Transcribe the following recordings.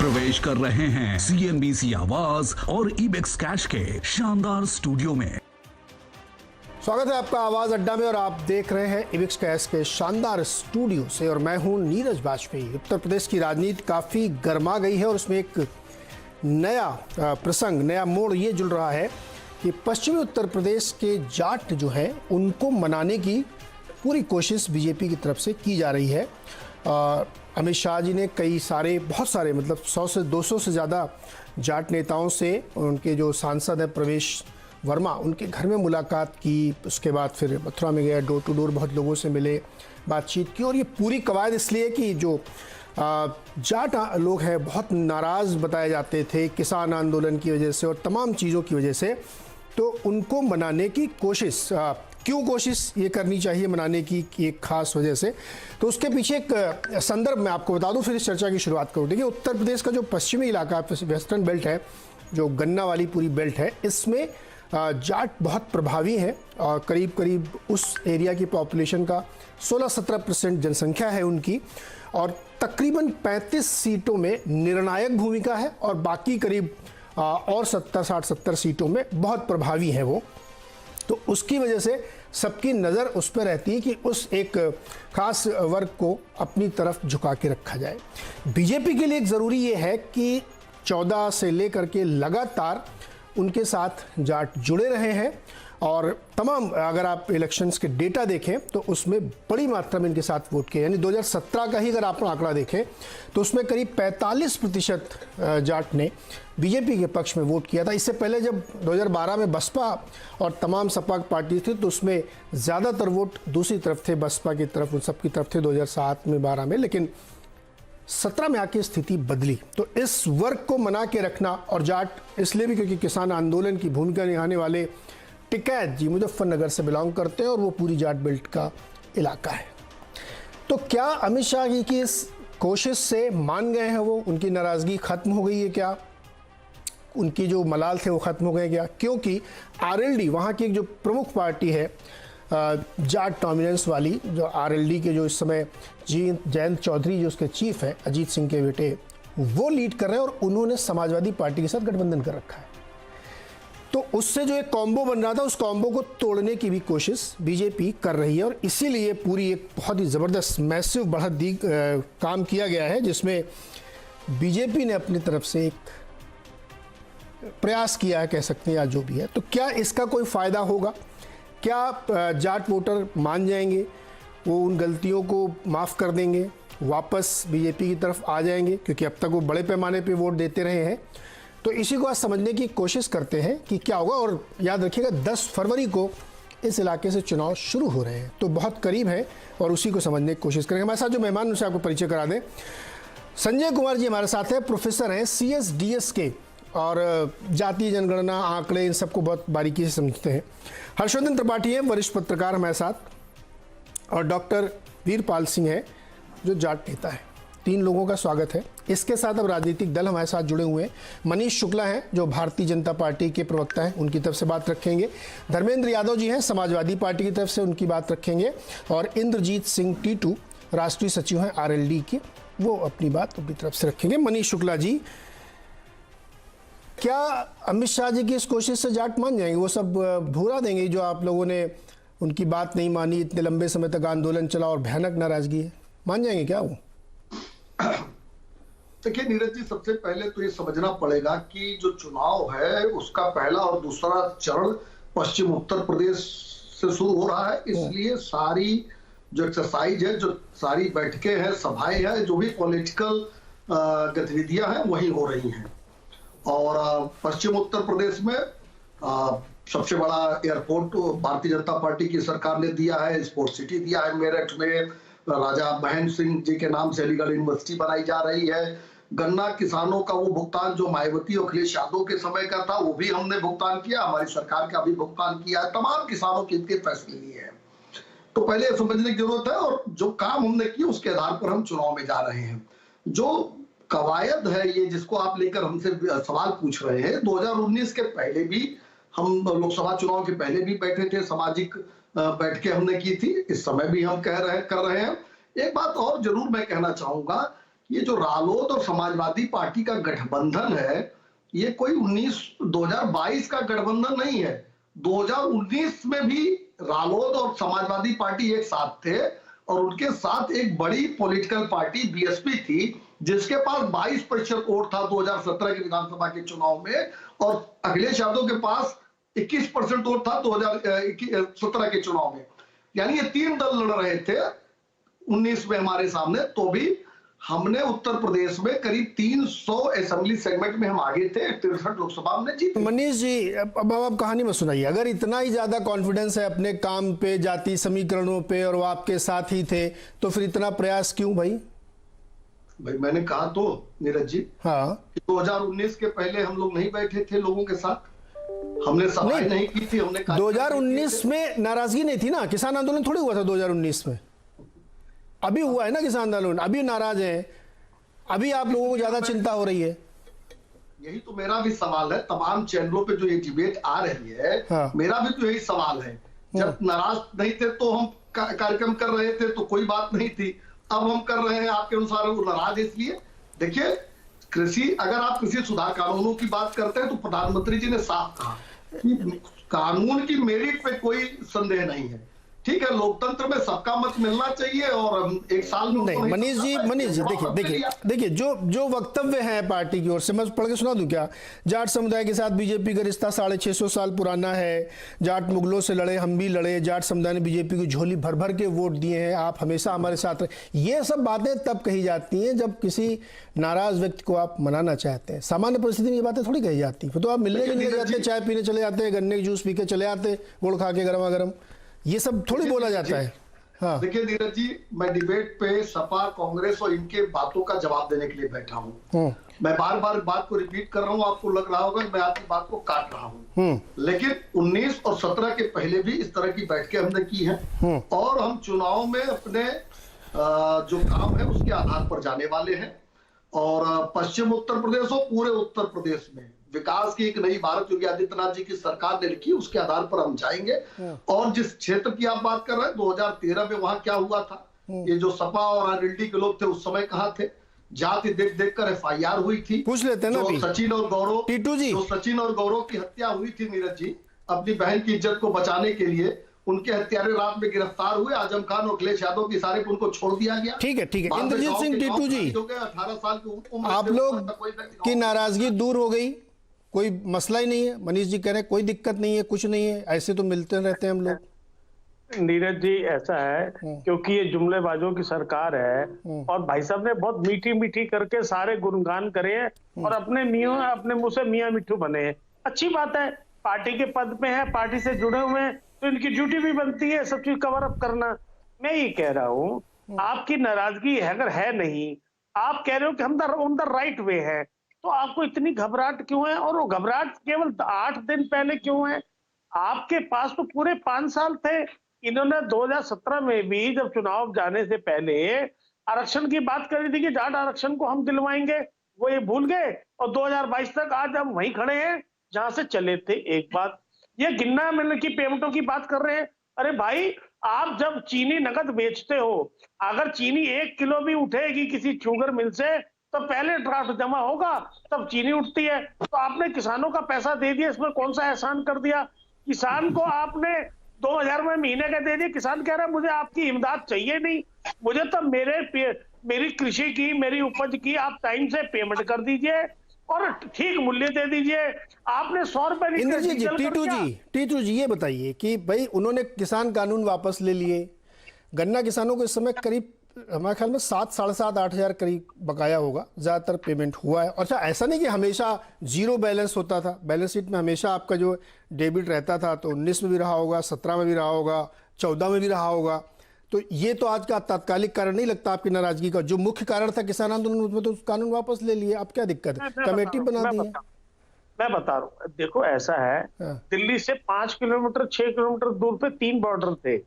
प्रवेश कर रहे हैं CNBC आवाज और इबेक्स कैश के शानदार स्टूडियो में। स्वागत है आपका आवाज अड्डा में और आप देख रहे हैं इबेक्स कैश के शानदार स्टूडियो से और मैं हूं नीरज वाजपेयी। उत्तर प्रदेश की राजनीति काफ़ी गर्मा गई है और उसमें एक नया प्रसंग, नया मोड़ ये जुड़ रहा है कि पश्चिमी उत्तर प्रदेश के जाट जो है उनको मनाने की पूरी कोशिश बीजेपी की तरफ से की जा रही है। अमित शाह जी ने बहुत सारे मतलब 100 से 200 से ज़्यादा जाट नेताओं से, उनके जो सांसद हैं प्रवेश वर्मा, उनके घर में मुलाकात की। उसके बाद फिर मथुरा में गए, डोर टू डोर बहुत लोगों से मिले, बातचीत की। और ये पूरी कवायद इसलिए कि जो जाट लोग हैं बहुत नाराज़ बताए जाते थे किसान आंदोलन की वजह से और तमाम चीज़ों की वजह से, तो उनको मनाने की कोशिश, क्यों कोशिश ये करनी चाहिए मनाने की एक खास वजह से, तो उसके पीछे एक संदर्भ मैं आपको बता दूं, फिर इस चर्चा की शुरुआत करूं। देखिए, उत्तर प्रदेश का जो पश्चिमी इलाका, वेस्टर्न बेल्ट है, जो गन्ना वाली पूरी बेल्ट है, इसमें जाट बहुत प्रभावी हैं और करीब करीब उस एरिया की पॉपुलेशन का 16-17% जनसंख्या है उनकी, और तकरीबन 35 सीटों में निर्णायक भूमिका है और बाकी करीब और 60-70 सीटों में बहुत प्रभावी है वो। तो उसकी वजह से सबकी नज़र उस पर रहती है कि उस एक खास वर्ग को अपनी तरफ झुका के रखा जाए। बीजेपी के लिए एक ज़रूरी ये है कि 14 से लेकर के लगातार उनके साथ जाट जुड़े रहे हैं और तमाम, अगर आप इलेक्शंस के डेटा देखें तो उसमें बड़ी मात्रा में इनके साथ वोट किए। यानी 2017 का ही अगर आप आंकड़ा देखें तो उसमें करीब 45% जाट ने बीजेपी के पक्ष में वोट किया था। इससे पहले जब 2012 में बसपा और तमाम सपा पार्टी थी तो उसमें ज़्यादातर वोट दूसरी तरफ थे, बसपा की तरफ, उन सब की तरफ थे 2007 में, 12 में। लेकिन 17 में आके स्थिति बदली। तो इस वर्ग को मना के रखना, और जाट इसलिए भी क्योंकि किसान आंदोलन की भूमिका निभाने वाले टिकैत जी मुजफ्फरनगर से बिलोंग करते हैं और वो पूरी जाट बेल्ट का इलाका है। तो क्या अमित शाह जी की इस कोशिश से मान गए हैं वो, उनकी नाराज़गी खत्म हो गई है क्या, उनकी जो मलाल थे वो खत्म हो गए क्या? क्योंकि आरएलडी वहाँ की एक जो प्रमुख पार्टी है जाट डोमिनेंस वाली, जो आरएलडी के जो इस समय जयंत चौधरी जो उसके चीफ है, अजीत सिंह के बेटे, वो लीड कर रहे हैं और उन्होंने समाजवादी पार्टी के साथ गठबंधन कर रखा है। तो उससे जो एक कॉम्बो बन रहा था, उस कॉम्बो को तोड़ने की भी कोशिश बीजेपी कर रही है और इसीलिए पूरी एक बहुत ही ज़बरदस्त मैसिव बढ़त काम किया गया है, जिसमें बीजेपी ने अपनी तरफ से एक प्रयास किया है, कह सकते हैं, या जो भी है। तो क्या इसका कोई फ़ायदा होगा? क्या जाट वोटर मान जाएंगे, वो उन गलतियों को माफ़ कर देंगे, वापस बीजेपी की तरफ आ जाएंगे? क्योंकि अब तक वो बड़े पैमाने पे वोट देते रहे हैं। तो इसी को आज समझने की कोशिश करते हैं कि क्या होगा। और याद रखिएगा 10 फरवरी को इस इलाके से चुनाव शुरू हो रहे हैं, तो बहुत करीब है और उसी को समझने की कोशिश करेंगे। हमारे साथ जो मेहमान, उनसे आपको परिचय करा दें। संजय कुमार जी हमारे साथ हैं, प्रोफेसर हैं CSDS के और जातीय जनगणना, आंकड़े, इन सबको बहुत बारीकी से समझते हैं। हर्षवर्धन त्रिपाठी हैं, वरिष्ठ पत्रकार हमारे साथ, और डॉक्टर वीरपाल सिंह है जो जाट नेता है। 3 लोगों का स्वागत है। इसके साथ अब राजनीतिक दल हमारे साथ जुड़े हुए हैं। मनीष शुक्ला हैं जो भारतीय जनता पार्टी के प्रवक्ता हैं, उनकी तरफ से बात रखेंगे। धर्मेंद्र यादव जी हैं समाजवादी पार्टी की तरफ से, उनकी बात रखेंगे। और इंद्रजीत सिंह टीटू राष्ट्रीय सचिव हैं आरएलडी के, वो अपनी बात अपनी तरफ से रखेंगे। मनीष शुक्ला जी, क्या अमित शाह जी की इस कोशिश से जाट मान जाएंगे? वो सब भूला देंगे जो आप लोगों ने उनकी बात नहीं मानी, इतने लंबे समय तक आंदोलन चला और भयानक नाराजगी है, मान जाएंगे क्या वो? देखिए नीरज जी, सबसे पहले तो ये समझना पड़ेगा कि जो चुनाव है उसका पहला और दूसरा चरण पश्चिम उत्तर प्रदेश से शुरू हो रहा है। इसलिए सारी जो एक्सरसाइज है, जो सारी बैठकें हैं, सभाएं हैं, जो भी पॉलिटिकल गतिविधियां हैं वही हो रही हैं। और पश्चिम उत्तर प्रदेश में सबसे बड़ा एयरपोर्ट भारतीय जनता पार्टी की सरकार ने दिया है, स्पोर्ट्स सिटी दिया है। मेरठ में राजा महेंद्र सिंह जी के नाम से अलीगढ़ यूनिवर्सिटी बनाई जा रही है। गन्ना किसानों का वो भुगतान जो मायावती और अखिलेश यादव के समय का था, वो भी हमने भुगतान किया, हमारी सरकार का भी भुगतान किया है। तमाम किसानों के हित के फैसले लिए हैं। तो पहले ये समझने की जरूरत है, और जो काम हमने किया उसके आधार पर हम चुनाव में जा रहे हैं। जो कवायद है ये, जिसको आप लेकर हमसे सवाल पूछ रहे हैं, 2019 के पहले भी हम लोकसभा चुनाव के पहले भी बैठे थे, सामाजिक बैठकें हमने की थी, इस समय भी हम कर रहे हैं। एक बात और जरूर मैं कहना चाहूंगा ये जो रालोद और समाजवादी पार्टी का गठबंधन है, ये कोई 2022 का गठबंधन नहीं है। 2019 में भी रालोद और समाजवादी पार्टी एक साथ थे और उनके साथ एक बड़ी पॉलिटिकल पार्टी बीएसपी थी जिसके पास 22% वोट था 2017 के विधानसभा के चुनाव में, और अखिलेश यादव के पास 21% वोट था 2017 के चुनाव में। यानी ये 3 दल लड़ रहे थे 19 में हमारे सामने, तो भी हमने उत्तर प्रदेश में करीब 300 असेंबली सेगमेंट में हम आगे थे, 63 लोकसभा हमने जीती। मनीष जी, अब आप कहानी में सुनाइए, अगर इतना ही ज्यादा कॉन्फिडेंस है अपने काम पे, जाति समीकरणों पे, और वो आपके साथ ही थे, तो फिर इतना प्रयास क्यों भाई? मैंने कहा तो नीरज जी, हाँ, 2019 के पहले हम लोग नहीं बैठे थे लोगों के साथ, हमने सभाएं नहीं की थी, हमने 2019 में नाराजगी नहीं थी ना, किसान आंदोलन थोड़ी हुआ था 2019 में। अभी हुआ है ना किसान आंदोलन, अभी नाराज हैं, अभी आप लोगों को ज्यादा चिंता हो रही है। यही तो मेरा भी सवाल है, तमाम चैनलों पे जो ये डिबेट आ रही है, हाँ। मेरा भी तो यही सवाल है। जब नाराज नहीं थे तो हम कार्यक्रम कर रहे थे तो कोई बात नहीं थी, अब हम कर रहे हैं आपके अनुसार वो नाराज है। इसलिए देखिए, अगर आप कृषि सुधार कानूनों की बात करते हैं तो प्रधानमंत्री जी ने साफ कहा कि कानून की मेरिट पे कोई संदेह नहीं है। ठीक है, लोकतंत्र में सबका मत मिलना चाहिए और एक साल में नहीं। मनीष जी देखिए जो वक्तव्य है पार्टी की ओर से, मैं पढ़ के सुना दूं क्या? जाट समुदाय के साथ बीजेपी का रिश्ता 650 साल पुराना है, जाट मुगलों से लड़े, हम भी लड़े, जाट समुदाय ने बीजेपी को झोली भर भर के वोट दिए हैं, आप हमेशा हमारे साथ रहे। ये सब बातें तब कही जाती हैं जब किसी नाराज व्यक्ति को आप मनाना चाहते हैं। सामान्य परिस्थिति में ये बातें थोड़ी कही जाती, फिर तो आप मिलने के लिए जाते, चाय पीने चले जाते, गन्ने की जूस पी के चले आते, गुड़ खा के गर्मा गर्म, ये सब थोड़ी बोला जाता है। हाँ। देखिए नीरज जी, मैं डिबेट पे सपा, कांग्रेस और इनके बातों का जवाब देने के लिए बैठा हूँ। मैं बार बार बात को रिपीट कर रहा हूँ, आपको लग रहा होगा मैं आपकी बात को काट रहा हूँ, लेकिन 19 और 17 के पहले भी इस तरह की बैठकें हमने की हैं और हम चुनाव में अपने जो काम है उसके आधार पर जाने वाले हैं। और पश्चिम उत्तर प्रदेश और पूरे उत्तर प्रदेश में विकास की एक नई भारत योगी आदित्यनाथ जी की सरकार ने लिखी, उसके आधार पर हम जाएंगे। और जिस क्षेत्र की आप बात कर रहे हैं, 2013 में वहां क्या हुआ था, ये जो सपा और आरएलडी के लोग थे उस समय कहां थे? जाति देख देख कर एफआईआर हुई थी, पूछ लेते हैं ना जो सचिन और गौरव, टीटू जी, जो सचिन और गौरव की हत्या हुई थी नीरज जी, अपनी बहन की इज्जत को बचाने के लिए उनके हत्यारे रात में गिरफ्तार हुए, आजम खान और अखिलेश यादव की इशारे पर उनको छोड़ दिया गया। ठीक है इंद्रजीत सिंह टीटू जी, 18 साल की उम्र, आप लोग की नाराजगी दूर हो गई, कोई मसला ही नहीं है? मनीष जी कह रहे हैं कोई दिक्कत नहीं है, कुछ नहीं है, ऐसे तो मिलते रहते हैं हम लोग। नीरज जी ऐसा है क्योंकि ये जुमलेबाजों की सरकार है और भाई साहब ने बहुत मीठी मीठी करके सारे गुणगान करे हैं और अपने मुंह से मियां मिट्ठू बने हैं। अच्छी बात है, पार्टी के पद पे है, पार्टी से जुड़े हुए हैं, तो इनकी ड्यूटी भी बनती है सब चीज कवर अप करना। मैं ये कह रहा हूँ, आपकी नाराजगी अगर है नहीं, आप कह रहे हो कि हम ऑन द राइट वे है, तो आपको इतनी घबराहट क्यों है? और वो घबराहट केवल 8 दिन पहले क्यों है? आपके पास तो पूरे 5 साल थे। इन्होंने 2017 में भी जब चुनाव जाने से पहले आरक्षण की बात करी थी कि जाट आरक्षण को हम दिलवाएंगे, वो ये भूल गए और 2022 तक आज हम वहीं खड़े हैं जहां से चले थे। एक बात, ये गिन्ना मिलने की पेमेंटों की बात कर रहे हैं। अरे भाई, आप जब चीनी नकद बेचते हो, अगर चीनी 1 किलो भी उठेगी किसी शुगर मिल से तो पहले ड्राफ्ट जमा होगा तब चीनी उठती है। तो आपने किसानों का पैसा दे दिया, इसमें कौन सा एहसान कर दिया? किसान को आपने 2000 में महीने का दे दिए, किसान कह रहा है मुझे आपकी इमदाद चाहिए नहीं, मुझे तो मेरी कृषि की, मेरी उपज की आप टाइम से पेमेंट कर दीजिए और ठीक मूल्य दे दीजिए। आपने 100 रुपए। टीटू जी ये बताइए कि भाई उन्होंने किसान कानून वापस ले लिए, गन्ना किसानों को इस समय करीब हमारे ख्याल में 7, 7.5, 8 हज़ार करीब बकाया होगा, ज़्यादातर पेमेंट हुआ है। और अच्छा, ऐसा नहीं कि हमेशा जीरो बैलेंस होता था, बैलेंस शीट में हमेशा आपका जो डेबिट रहता था, तो 19 में भी रहा होगा, 17 में भी रहा होगा, 14 में भी रहा होगा। तो ये तो आज का तात्कालिक कारण नहीं लगता आपकी नाराजगी का, जो मुख्य कारण था किसान आंदोलन, उसमें तो कानून वापस ले लिए, अब क्या दिक्कत है? कमेटी बना दी है। मैं बता रहा हूँ, देखो ऐसा है, दिल्ली से 5 किलोमीटर 6 किलोमीटर दूर पे 3 बॉर्डर थे,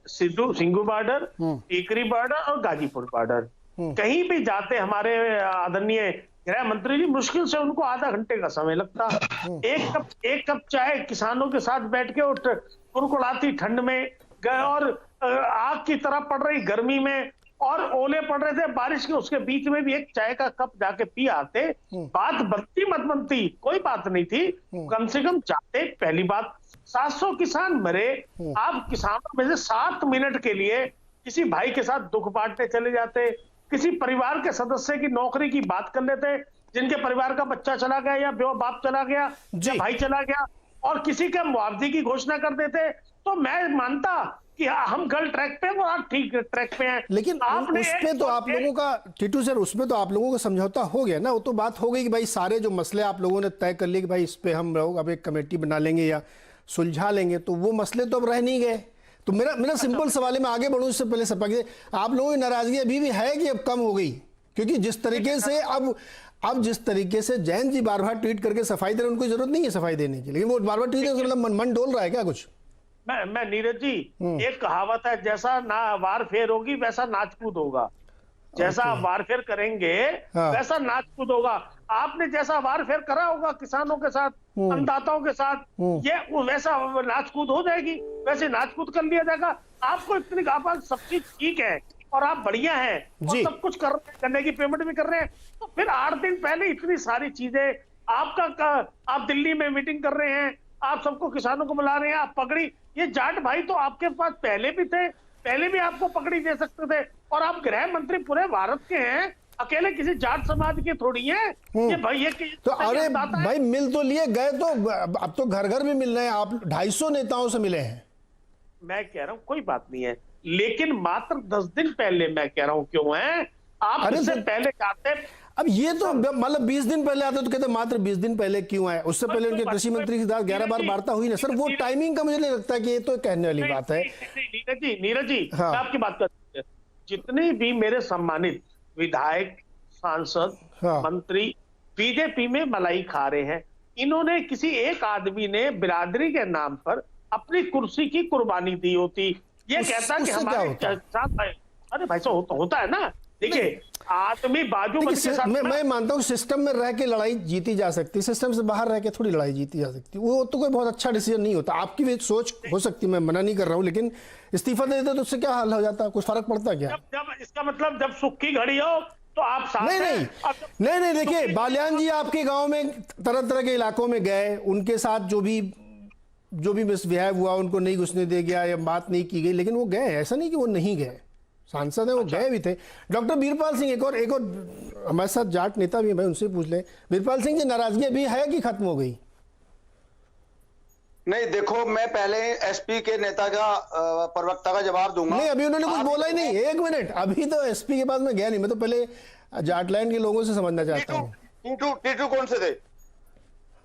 सिंघू बॉर्डर, टीकरी बॉर्डर और गाजीपुर बॉर्डर। कहीं भी जाते हमारे आदरणीय गृह मंत्री जी, मुश्किल से उनको आधा घंटे का समय लगता। एक कप चाय किसानों के साथ बैठ के कुड़कुड़ाती ठंड में और आग की तरह पड़ रही गर्मी में और ओले पड़ रहे थे बारिश के, उसके बीच में भी एक चाय का कप जाके पी आते, बात बनती मत बनती कोई बात नहीं थी, कम से कम जाते। पहली बात, 700 किसान मरे, आप किसानों में से 7 मिनट के लिए किसी भाई के साथ दुख बांटने चले जाते, किसी परिवार के सदस्य की नौकरी की बात कर लेते, जिनके परिवार का बच्चा चला गया या बाप चला गया या भाई चला गया, और किसी के मुआवजे की घोषणा कर देते, तो मैं मानता कि हम गलत ट्रैक पे और आप ठीक ट्रैक पे हैं। लेकिन उसपे तो आप लोगों का, टीटू सर, उसमें तो आप लोगों का समझौता हो गया ना, वो तो बात हो गई कि भाई सारे जो मसले आप लोगों ने तय कर लिए कि भाई इस पे हम लोग अब एक कमेटी बना लेंगे या सुलझा लेंगे, तो वो मसले तो अब रह नहीं गए। तो मेरा सिंपल सवाल है, मैं आगे बढ़ूं इससे पहले सपा के, आप लोगों की नाराजगी अभी भी है कि अब कम हो गई? क्योंकि जिस तरीके से अब जिस तरीके से जैन जी बार बार ट्वीट करके सफाई दे रहे हैं, उनको जरूरत नहीं है सफाई देने की, लेकिन वो बार बार ट्वीट, मतलब मन डोल रहा है क्या कुछ? मैं नीरज जी, एक कहावत है, जैसा ना वार फेर होगी वैसा नाच कूद होगा, जैसा आप वारफेयर करेंगे वैसा नाच कूद होगा। आपने जैसा वारफेयर करा होगा किसानों के साथ, अन्नदाताओं के साथ, ये वैसा नाच कूद हो जाएगी, वैसे नाच कूद कर लिया जाएगा। आपको इतनी आप सब चीज ठीक है और आप बढ़िया हैं और सब कुछ करने की पेमेंट भी कर रहे हैं, तो फिर 8 दिन पहले इतनी सारी चीजें आप दिल्ली में मीटिंग कर रहे हैं, आप सबको किसानों को बुला रहे हैं, आप पगड़ी, ये जाट भाई तो आपके पास पहले भी थे, पहले भी आपको पगड़ी दे सकते थे, और आप गृह मंत्री पूरे भारत के हैं, अकेले किसी जाट समाज के थोड़ी हैं ये भाई। ये तो अरे भाई मिल तो लिए गए, तो अब तो घर घर में मिल रहे हैं, आप 250 नेताओं से मिले हैं। मैं कह रहा हूं कोई बात नहीं है, लेकिन मात्र 10 दिन पहले मैं कह रहा हूं क्यों है, आप इससे पहले जाते। अब ये तो मतलब 20 दिन पहले आते तो कहते मात्र 20 दिन पहले क्यों आए, उससे पहले उनके कृषि मंत्री के साथ 11 बार वार्ता हुई ना सर, वो टाइमिंग का मुझे नहीं लगता कि ये तो कहने वाली बात है। नीरज जी मैं आपकी बात करते हैं, जितने भी मेरे सम्मानित विधायक, सांसद, मंत्री बीजेपी में मलाई खा रहे हैं, इन्होंने किसी एक आदमी ने बिरादरी के नाम पर अपनी कुर्सी की कुर्बानी दी होती, ये कहता कि हमारे साथ, अरे भाई साहब होता है ना, देखिए आदमी बाजू मैं मानता हूँ सिस्टम में रह के लड़ाई जीती जा सकती है, सिस्टम से बाहर रह के थोड़ी लड़ाई जीती जा सकती है, वो तो कोई बहुत अच्छा डिसीजन नहीं होता। आपकी भी सोच हो सकती है, मैं मना नहीं कर रहा हूँ, लेकिन इस्तीफा दे देते तो उससे क्या हाल हो जाता, कुछ फर्क पड़ता क्या? जब इसका मतलब जब सुख की घड़ी हो तो आप साथ नहीं देखिए, बालियान जी आपके गाँव में तरह तरह के इलाकों में गए, उनके साथ जो भी मिसबिहेव हुआ उनको नहीं घुसने दे गया या बात नहीं की गई, लेकिन वो गए, ऐसा नहीं कि वो नहीं गए, सांसद है वो गए भी थे। डॉक्टर बीरपाल सिंह, एक और हमारे साथ जाट नेता भी है भाई, उनसे पूछ ले, बीरपाल सिंह जी नाराजगी अभी है कि खत्म हो गई? नहीं देखो, मैं पहले एसपी के नेता का प्रवक्ता का जवाब दूंगा। नहीं अभी उन्होंने कुछ बोला ही नहीं, एक मिनट, अभी तो एसपी के पास में गया नहीं, मैं तो पहले जाटलैंड के लोगों से समझना चाहता हूँ। टीटू कौन से थे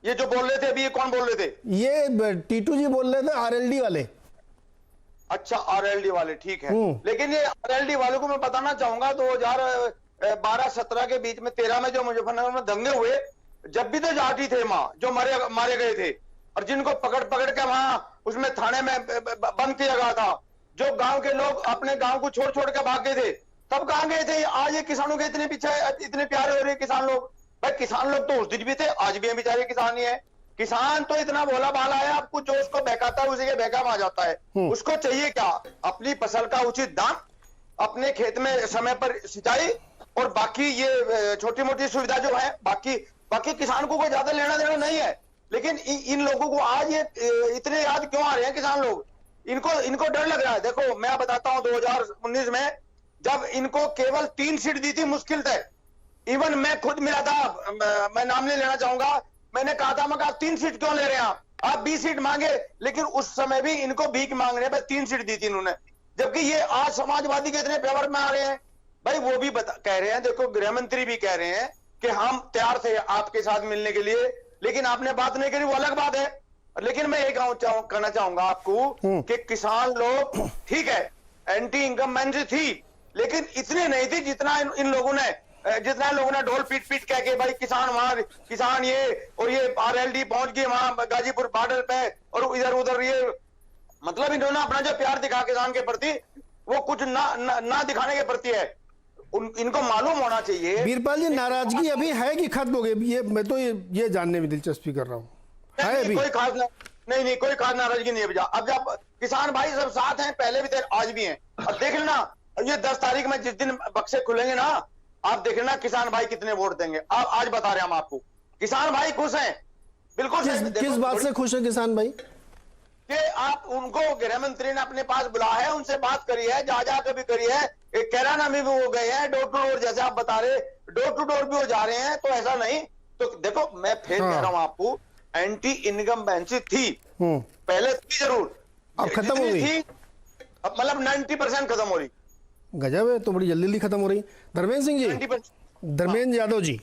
ये जो बोल रहे थे अभी, ये कौन बोल रहे थे? ये टीटू जी बोल रहे थे, आरएलडी वाले। अच्छा आरएलडी वाले, ठीक है, लेकिन ये आरएलडी वालों को मैं बताना चाहूंगा 2012-17 के बीच में 13 में जो मुजफ्फरनगर में दंगे हुए, जब भी तो जाटी थे वहां जो मारे गए थे, और जिनको पकड़ के वहां उसमें थाने में बंद किया गया था, जो गांव के लोग अपने गांव को छोड़ के भाग गए थे, तब कहां गए थे? आज ये किसानों के इतने पीछे, इतने प्यारे हो रहे किसान लोग। भाई किसान लोग तो उस दिन भी थे, आज भी बेचारे किसान ही है। किसान तो इतना भोला भाला है, आपको जो उसको बहकाता है उसी के बहका में आ जाता है। उसको चाहिए क्या? अपनी फसल का उचित दाम, अपने खेत में समय पर सिंचाई, और बाकी ये छोटी मोटी सुविधा जो है, बाकी किसान को कोई ज्यादा लेना देना नहीं है। लेकिन इन लोगों को आज ये इतने याद क्यों आ रहे हैं किसान लोग? इनको डर लग रहा है। देखो मैं बताता हूँ, 2019 में जब इनको केवल 3 सीट दी थी, मुश्किल थे, इवन मैं खुद मिला था, मैं नाम नहीं लेना चाहूंगा, मैंने कहा था, मैं कहा 3 सीट क्यों ले रहे हैं आप 20 सीट मांगे, लेकिन उस समय भी इनको भीख मांगने पर 3 सीट दी थी इन्होंने, जबकि ये आज समाजवादी के इतने फेवर में आ रहे हैं। भाई वो भी कह रहे हैं, देखो गृह मंत्री भी कह रहे हैं कि हम तैयार थे आपके साथ मिलने के लिए, लेकिन आपने बात नहीं करी, वो अलग बात है। लेकिन मैं ये कहना चाहूंगा आपको कि किसान लोग ठीक है, एंटी इनकम्बेंसी थी, लेकिन इतनी नहीं थी जितना लोगों ने ढोल पीट कह के, भाई किसान वहां, किसान ये, और ये आरएलडी पहुंच गए वहां गाजीपुर बॉर्डर पे, और इधर उधर ये, मतलब इन्होंने अपना जो प्यार दिखा किसान के प्रति, वो कुछ ना दिखाने के प्रति है। इनको मालूम होना चाहिए। बीरपाल जी नाराजगी अभी है कि खत्म हो गई? ये मैं तो ये जानने में दिलचस्पी कर रहा हूँ, है अभी? कोई खास कोई खास नाराजगी नहीं है। अब जब किसान भाई सब साथ हैं, पहले भी थे आज भी हैं। अब देख लेना और ये 10 तारीख में जिस दिन बक्से खुलेंगे ना, आप देखना किसान भाई कितने वोट देंगे। आप आज बता रहे हैं हम आपको, किसान भाई खुश हैं, बिल्कुल। किस बात से खुश है किसान भाई? कि आप उनको गृह मंत्री ने अपने पास बुलाया है, उनसे बात करी है, जा के भी करी है, एक कैराना में भी वो गए हैं, डोर टू डोर, जैसे आप बता रहे डोर टू डोर भी वो जा रहे हैं। तो ऐसा नहीं, तो देखो मैं फिर कह रहा हूं आपको, एंटी इनकम्बेंसी थी पहले, थी जरूर, अब खत्म हो गई, अब मतलब 90% खत्म हो रही। गजब है, तो बड़ी जल्दी जल्दी खत्म हो रही। धर्मेंद्र सिंह जी, धर्मेंद्र यादव जी,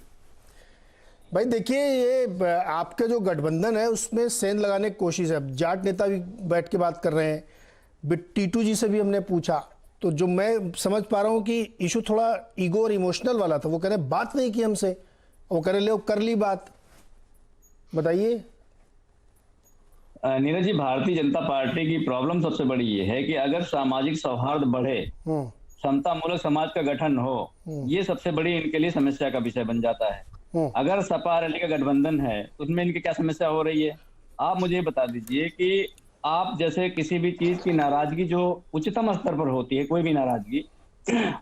भाई देखिए ये आपका जो गठबंधन है उसमें सेंध लगाने की कोशिश है। जाट नेता भी बैठ के बात कर रहे हैं, टीटू जी से भी हमने पूछा, तो जो मैं समझ पा रहा हूँ कि इशू थोड़ा ईगो और इमोशनल वाला था। वो कह रहे बात नहीं की हमसे, वो कह रहे ले कर ली बात। बताइए नीरज जी, भारतीय जनता पार्टी की प्रॉब्लम सबसे बड़ी ये है कि अगर सामाजिक सौहार्द बढ़े, समता मूलक समाज का गठन हो, ये सबसे बड़ी इनके लिए समस्या का विषय बन जाता है। अगर सपा रैली का गठबंधन है उसमें इनकी क्या समस्या हो रही है? आप मुझे बता दीजिए कि आप जैसे किसी भी चीज की नाराजगी जो उच्चतम स्तर पर होती है, कोई भी नाराजगी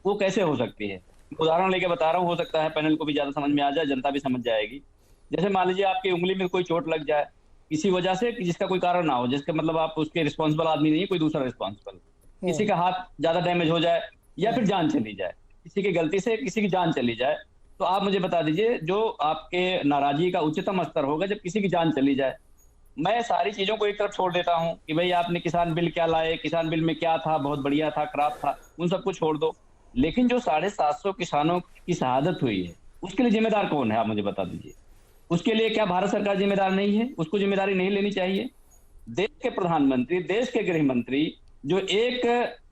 वो कैसे हो सकती है? उदाहरण लेके बता रहा हूँ, हो सकता है पैनल को भी ज्यादा समझ में आ जाए, जनता भी समझ जाएगी। जैसे मान लीजिए आपकी उंगली में कोई चोट लग जाए किसी वजह से, जिसका कोई कारण ना हो, जिसका मतलब आप उसके रिस्पॉन्सिबल आदमी नहीं है, कोई दूसरा रिस्पॉन्सिबल, किसी का हाथ ज्यादा डैमेज हो जाए या फिर जान चली जाए, किसी की गलती से किसी की जान चली जाए, तो आप मुझे बता दीजिए जो आपके नाराजगी का उच्चतम स्तर होगा जब किसी की जान चली जाए। मैं सारी चीजों को एक तरफ छोड़ देता हूं कि भाई आपने किसान बिल क्या लाए, किसान बिल में क्या था, बहुत बढ़िया था, खराब था, उन सबको छोड़ दो। लेकिन जो 750 किसानों की शहादत हुई है उसके लिए जिम्मेदार कौन है? आप मुझे बता दीजिए। उसके लिए क्या भारत सरकार जिम्मेदार नहीं है? उसको जिम्मेदारी नहीं लेनी चाहिए? देश के प्रधानमंत्री, देश के गृह मंत्री जो एक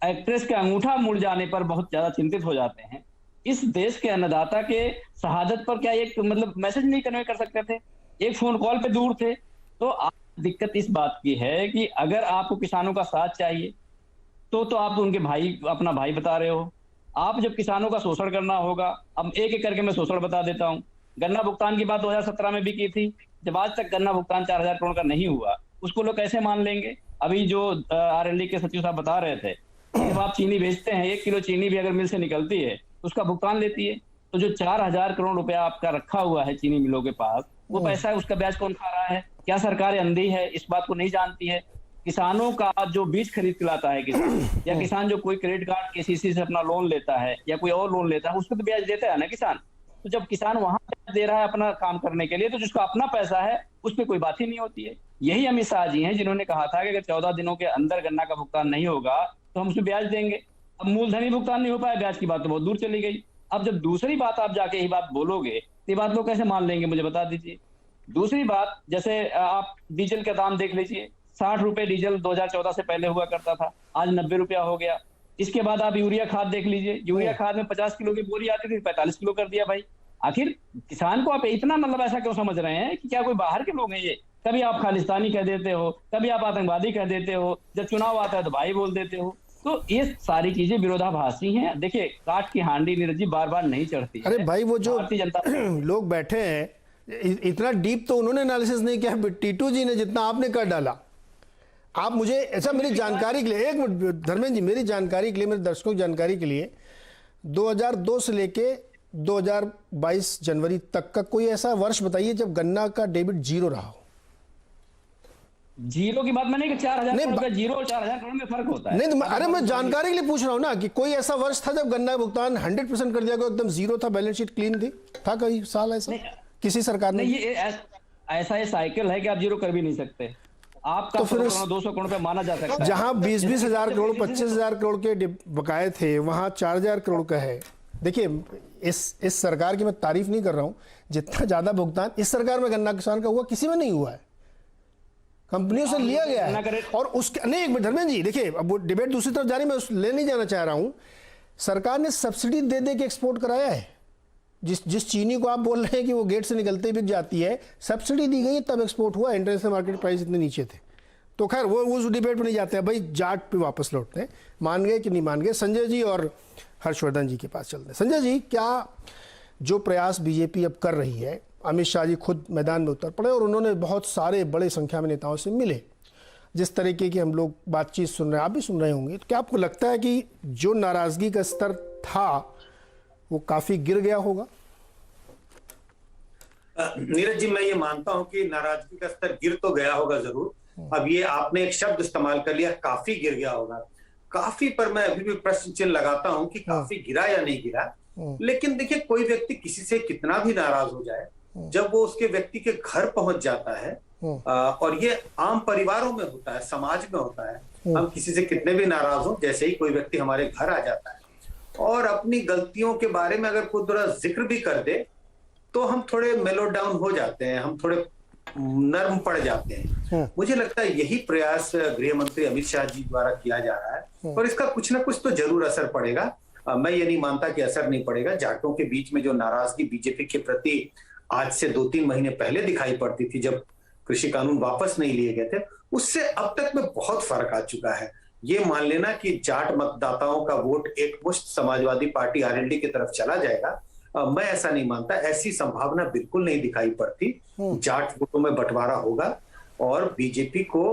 एक्ट्रेस के अंगूठा मुड़ जाने पर बहुत ज्यादा चिंतित हो जाते हैं, इस देश के अन्नदाता के शहादत पर क्या एक मतलब मैसेज नहीं कन्वे कर सकते थे? एक फोन कॉल पे दूर थे। तो दिक्कत इस बात की है कि अगर आपको किसानों का साथ चाहिए तो आप उनके भाई, अपना भाई बता रहे हो। आप जब किसानों का शोषण करना होगा, अब एक एक करके मैं शोषण बता देता हूँ। गन्ना भुगतान की बात 2017 में भी की थी, जब आज तक गन्ना भुगतान 4000 करोड़ का नहीं हुआ, उसको लोग कैसे मान लेंगे? अभी जो RLD के सचिव साहब बता रहे थे, जब आप चीनी बेचते हैं, 1 किलो चीनी भी अगर मिल से निकलती है उसका भुगतान लेती है, तो जो 4000 करोड़ रुपया आपका रखा हुआ है चीनी मिलों के पास, वो पैसा है, उसका ब्याज कौन खा रहा है? क्या सरकार अंधी है, इस बात को नहीं जानती है? किसानों का जो बीज खरीद के लाता है किसान, या किसान जो कोई क्रेडिट कार्ड KCC से अपना लोन लेता है या कोई और लोन लेता है, उसको तो ब्याज देता है ना किसान। तो जब किसान वहां दे रहा है अपना काम करने के लिए, तो जिसका अपना पैसा है उस पर कोई बात ही नहीं होती है। यही अमित शाह जी हैं जिन्होंने कहा था कि अगर 14 दिनों के अंदर गन्ना का भुगतान नहीं होगा तो हम उसमें ब्याज देंगे। अब मूलधन ही भुगतान नहीं हो पाया, ब्याज की बात तो बहुत दूर चली गई। अब जब दूसरी बात आप जाके यही बात बोलोगे तो ये बात लोग कैसे मान लेंगे, मुझे बता दीजिए। दूसरी बात, जैसे आप डीजल का दाम देख लीजिए, 60 रुपए डीजल 2014 से पहले हुआ करता था, आज 90 रुपया हो गया। इसके बाद आप यूरिया खाद देख लीजिए, यूरिया खाद में 50 किलो की बोरी आती थी, 45 किलो कर दिया भाई। आखिर किसान को आप इतना मतलब ऐसा क्यों समझ रहे हैं कि क्या कोई बाहर के लोग हैं ये? कभी आप खालिस्तानी कह देते हो, कभी आप आतंकवादी कह देते हो, जब चुनाव आता है तो भाई बोल देते हो। तो ये सारी चीजें विरोधाभासी हैं। देखिए, काठ की हांडी नीरज जी बार बार नहीं चढ़ती। अरे भाई, वो जो जनता लोग बैठे हैं, इतना डीप तो उन्होंने एनालिसिस नहीं किया टीटू जी ने जितना आपने कर डाला। आप मुझे ऐसा, मेरी जानकारी के लिए, एक मिनट धर्मेंद्र जी, मेरी जानकारी के लिए, मेरे दर्शकों की जानकारी के लिए, 2002 से लेके 2022 जनवरी तक का कोई ऐसा वर्ष बताइए जब गन्ना का डेबिट जीरो रहा हो। जीरो की बात मैंने कि 4000 करोड़ का जीरो और 4000 करोड़ में फर्क होता है। नहीं, अरे मैं जानकारी के लिए पूछ रहा हूं ना कि कोई ऐसा वर्ष था जब गन्ना भुगतान 100% कर दिया गया, एकदम जीरो था, बैलेंस शीट क्लीन थी? था कोई साल ऐसा किसी सरकार ने? नहीं, ये ऐसा साइकिल है कि आप जीरो कर भी नहीं सकते। आपका तो फिर 200 करोड़ पे माना जा सकता है। जहां 20-20 हजार करोड़ 25,000 करोड़ के बकाये थे, वहां 4000 करोड़ का है। देखिए, इस सरकार की मैं तारीफ नहीं कर रहा हूं, जितना ज्यादा भुगतान इस सरकार में गन्ना किसान का हुआ किसी में नहीं हुआ है, कंपनियों से लिया गया है। और उसके नहीं, एक मिनट धर्मेंद्र जी, देखिए अब वो डिबेट दूसरी तरफ जा रही, मैं ले नहीं जाना चाह रहा हूं। सरकार ने सब्सिडी दे दे के एक्सपोर्ट कराया है। जिस चीनी को आप बोल रहे हैं कि वो गेट से निकलते ही बिक जाती है, सब्सिडी दी गई तब एक्सपोर्ट हुआ। इंटरनेशनल मार्केट प्राइस इतने नीचे थे। तो खैर वो उस डिबेट पे नहीं जाते हैं भाई, जाट पे वापस लौटते हैं, मान गए कि नहीं मान गए। संजय जी और हर्षवर्धन जी के पास चलते हैं। संजय जी, क्या जो प्रयास बीजेपी अब कर रही है, अमित शाह जी खुद मैदान में उतर पड़े और उन्होंने बहुत सारे बड़े संख्या में नेताओं से मिले, जिस तरीके की हम लोग बातचीत सुन रहे हैं, आप भी सुन रहे होंगे, तो क्या आपको लगता है कि जो नाराजगी का स्तर था वो काफी गिर गया होगा? नीरज जी, मैं ये मानता हूं कि नाराजगी का स्तर गिर तो गया होगा जरूर। अब ये आपने एक शब्द इस्तेमाल कर लिया, काफी गिर गया होगा। काफी पर मैं अभी भी प्रश्न चिन्ह लगाता हूं कि काफी गिरा या नहीं गिरा। लेकिन देखिए, कोई व्यक्ति किसी से कितना भी नाराज हो जाए, जब वो उसके व्यक्ति के घर पहुंच जाता है, और ये आम परिवारों में होता है, समाज में होता है, हम किसी से कितने भी नाराज हो, जैसे ही कोई व्यक्ति हमारे घर आ जाता है और अपनी गलतियों के बारे में अगर कोई थोड़ा जिक्र भी कर दे, तो हम थोड़े मेलो डाउन हो जाते हैं, हम थोड़े नर्म पड़ जाते हैं। मुझे लगता है यही प्रयास गृह मंत्री अमित शाह जी द्वारा किया जा रहा है, और इसका कुछ ना कुछ तो जरूर असर पड़ेगा। मैं ये नहीं मानता कि असर नहीं पड़ेगा। जाटों के बीच में जो नाराजगी बीजेपी के प्रति आज से 2-3 महीने पहले दिखाई पड़ती थी, जब कृषि कानून वापस नहीं लिए गए थे, उससे अब तक में बहुत फर्क आ चुका है। ये मान लेना कि जाट मतदाताओं का वोट एक मुश्त समाजवादी पार्टी आरएलडी की तरफ चला जाएगा, मैं ऐसा नहीं मानता। ऐसी संभावना बिल्कुल नहीं दिखाई पड़ती। जाट वोटों में बंटवारा होगा और बीजेपी को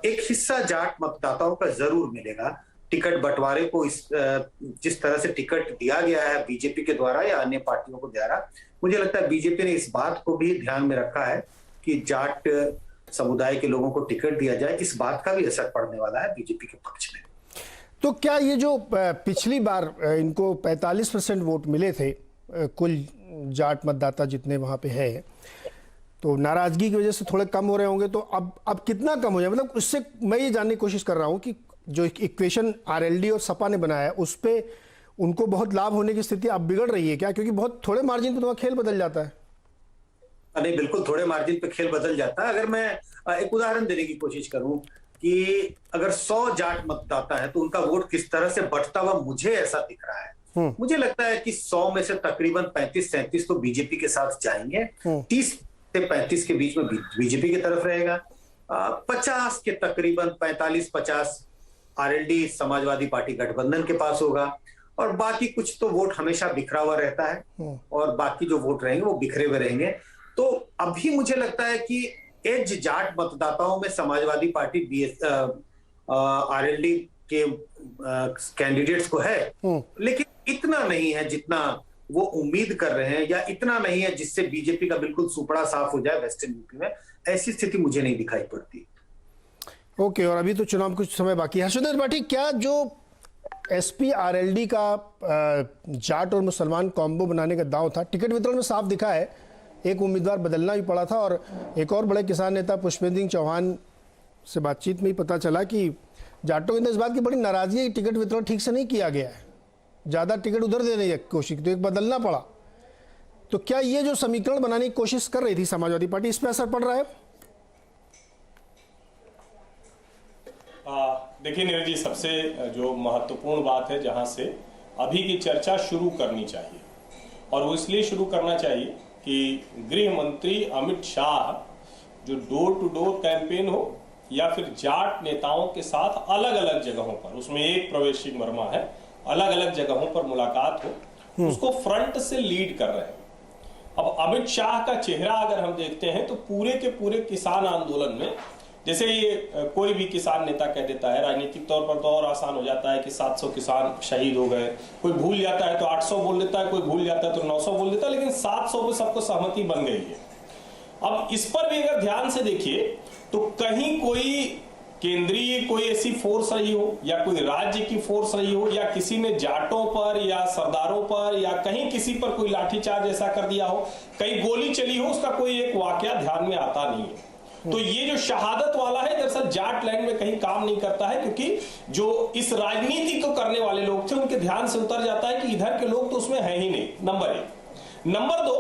एक हिस्सा जाट मतदाताओं का जरूर मिलेगा। टिकट बंटवारे को जिस तरह से टिकट दिया गया है बीजेपी के द्वारा या अन्य पार्टियों को द्वारा, मुझे लगता है बीजेपी ने इस बात को भी ध्यान में रखा है कि जाट समुदाय के लोगों को टिकट दिया जाए। इस बात का भी असर पड़ने वाला है बीजेपी के पक्ष में। तो क्या ये जो पिछली बार इनको 45% वोट मिले थे, कुल जाट मतदाता जितने वहां पे है, तो नाराजगी की वजह से थोड़े कम हो रहे होंगे, तो अब कितना कम हो जाए? मतलब उससे मैं ये जानने की कोशिश कर रहा हूं कि जो इक्वेशन आरएलडी और सपा ने बनाया है, उस पे उनको बहुत लाभ होने की स्थिति अब बिगड़ रही है क्या? क्योंकि बहुत थोड़े मार्जिन पे तो खेल बदल जाता है। नहीं, बिल्कुल थोड़े मार्जिन पे खेल बदल जाता है। अगर मैं एक उदाहरण देने की कोशिश करूं कि अगर 100 जाट मतदाता है तो उनका वोट किस तरह से बढ़ता हुआ मुझे ऐसा दिख रहा है। मुझे लगता है कि 100 में से तकरीबन 35-37 तो बीजेपी के साथ जाएंगे, 30 से 35 के बीच में बीजेपी की तरफ रहेगा, 50 के तकरीबन 45-50 आरएलडी समाजवादी पार्टी गठबंधन के पास होगा, और बाकी कुछ तो वोट हमेशा बिखरा हुआ रहता है, और बाकी जो वोट रहेंगे वो बिखरे हुए रहेंगे। तो अभी मुझे लगता है कि एज जाट मतदाताओं में समाजवादी पार्टी आरएलडी के कैंडिडेट्स को है, लेकिन इतना नहीं है जितना वो उम्मीद कर रहे हैं, या इतना नहीं है जिससे बीजेपी का बिल्कुल सुपड़ा साफ हो जाए वेस्टर्न यूपी में। ऐसी स्थिति मुझे नहीं दिखाई पड़ती। ओके, और अभी तो चुनाव कुछ समय बाकी है। हर्षवर्धन त्रिपाठी, क्या जो एसपी आरएलडी का जाट और मुसलमान कॉम्बो बनाने का दांव था, टिकट वितरण में साफ दिखा है, एक उम्मीदवार बदलना भी पड़ा था, और एक और बड़े किसान नेता पुष्पेंद्र सिंह चौहान से बातचीत में ही पता चला कि जाटों के अंदर इस बात की बड़ी नाराजगी है कि टिकट वितरण ठीक से नहीं किया गया है, ज्यादा टिकट उधर देने की कोशिश, तो एक बदलना पड़ा। तो क्या ये जो समीकरण बनाने की कोशिश कर रही थी समाजवादी पार्टी, इस पर असर पड़ रहा है? देखिए नीरज जी, सबसे जो महत्वपूर्ण बात है जहां से अभी की चर्चा शुरू करनी चाहिए, और वो इसलिए शुरू करना चाहिए कि गृह मंत्री अमित शाह जो डोर टू डोर कैंपेन हो या फिर जाट नेताओं के साथ अलग अलग जगहों पर, उसमें एक प्रवेश सिंह वर्मा है, अलग अलग जगहों पर मुलाकात हो, उसको फ्रंट से लीड कर रहे हैं। अब अमित शाह का चेहरा अगर हम देखते हैं तो पूरे के पूरे किसान आंदोलन में, जैसे ये कोई भी किसान नेता कह देता है, राजनीतिक तौर पर तो और आसान हो जाता है कि 700 किसान शहीद हो गए, कोई भूल जाता है तो 800 बोल देता है, कोई भूल जाता है तो 900 बोल देता है, लेकिन 700 पे सबको सहमति बन गई है। अब इस पर भी अगर ध्यान से देखिए तो कहीं कोई केंद्रीय कोई ऐसी फोर्स रही हो या कोई राज्य की फोर्स रही हो या किसी ने जाटों पर या सरदारों पर या कहीं किसी पर कोई लाठीचार्ज ऐसा कर दिया हो, कहीं गोली चली हो, उसका कोई एक वाकया ध्यान में आता नहीं है। तो ये जो शहादत वाला है दरअसल जाट लैंड में कहीं काम नहीं करता है, क्योंकि जो इस राजनीति को करने वाले लोग थे उनके ध्यान से उतर जाता है कि इधर के लोग तो उसमें है ही नहीं, नंबर 1। नंबर 2,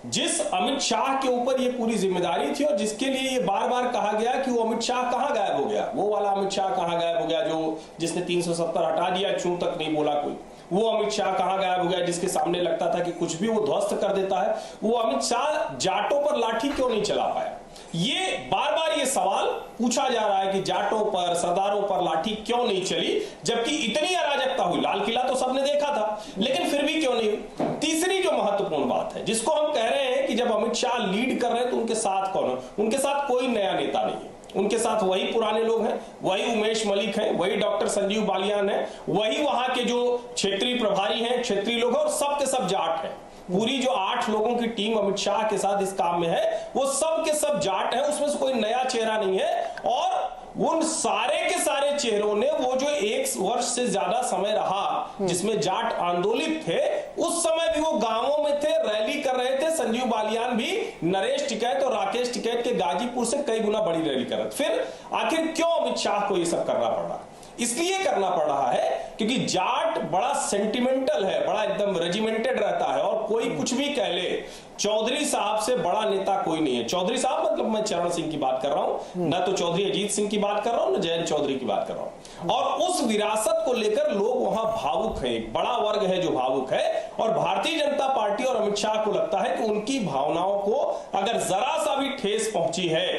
जिस अमित शाह के ऊपर ये पूरी जिम्मेदारी थी और जिसके लिए ये बार बार कहा गया कि वो अमित शाह कहां गायब हो गया, वो वाला अमित शाह कहां गायब हो गया जो जिसने 370 हटा दिया, चूं तक नहीं बोला कोई, वो अमित शाह कहां गायब हो गया जिसके सामने लगता था कि कुछ भी वो ध्वस्त कर देता है, वो अमित शाह जाटों पर लाठी क्यों नहीं चला पाया। ये बार बार ये सवाल पूछा जा रहा है कि जाटों पर सरदारों पर लाठी क्यों नहीं चली, जबकि इतनी अराजकता हुई, लाल किला तो सबने देखा था, लेकिन फिर भी क्यों नहीं। तीसरी जो महत्वपूर्ण बात है जिसको हम कह रहे हैं कि जब अमित शाह लीड कर रहे हैं तो उनके साथ कौन है, उनके साथ कोई नया नेता नहीं है, उनके साथ वही पुराने लोग हैं, वही उमेश मलिक हैं, वही डॉक्टर संजीव बालियान है, वही वहां के जो क्षेत्रीय प्रभारी हैं, क्षेत्रीय लोग हैं, और सब के सब जाट हैं। पूरी जो 8 लोगों की टीम अमित शाह के साथ इस काम में है, वो सब के सब जाट हैं, उसमें से कोई नया चेहरा नहीं है। और उन सारे के सारे चेहरों ने वो जो 1 वर्ष से ज्यादा समय रहा जिसमें जाट आंदोलित थे, उस समय भी वो गांवों में थे, रैली कर रहे थे। संजीव बालियान भी नरेश टिकैत और राकेश टिकैत के गाजीपुर से कई गुना बड़ी रैली कर रहे थे। फिर आखिर क्यों अमित शाह को ये सब करना पड़ रहा? इसलिए करना पड़ रहा है क्योंकि जाट बड़ा सेंटिमेंटल है, बड़ा एकदम रेजिमेंटेड रहता है, और कोई कुछ भी कह ले, चौधरी साहब से बड़ा नेता कोई नहीं है। चौधरी साहब मतलब मैं चरण सिंह की बात कर रहा हूं, ना तो चौधरी अजीत सिंह की बात कर रहा हूं, ना जयंत चौधरी की बात कर रहा हूं। और उस विरासत को लेकर लोग वहां भावुक है, एक बड़ा वर्ग है जो भावुक है, और भारतीय जनता पार्टी और अमित शाह को लगता है कि उनकी भावनाओं को अगर जरा सा भी ठेस पहुंची है,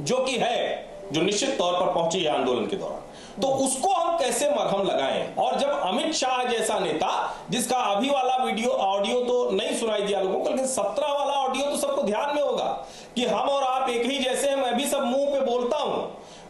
जो कि है, जो निश्चित तौर पर पहुंची है आंदोलन के दौरान, तो उसको हम कैसे मरहम लगाएं। और जब अमित शाह जैसा नेता, जिसका अभी वाला वीडियो ऑडियो तो नहीं सुनाई दिया लोगों को, लेकिन 17 वाला ऑडियो तो सबको ध्यान में होगा कि हम और आप एक ही जैसे हैं, मैं भी सब मुंह पे बोलता हूं,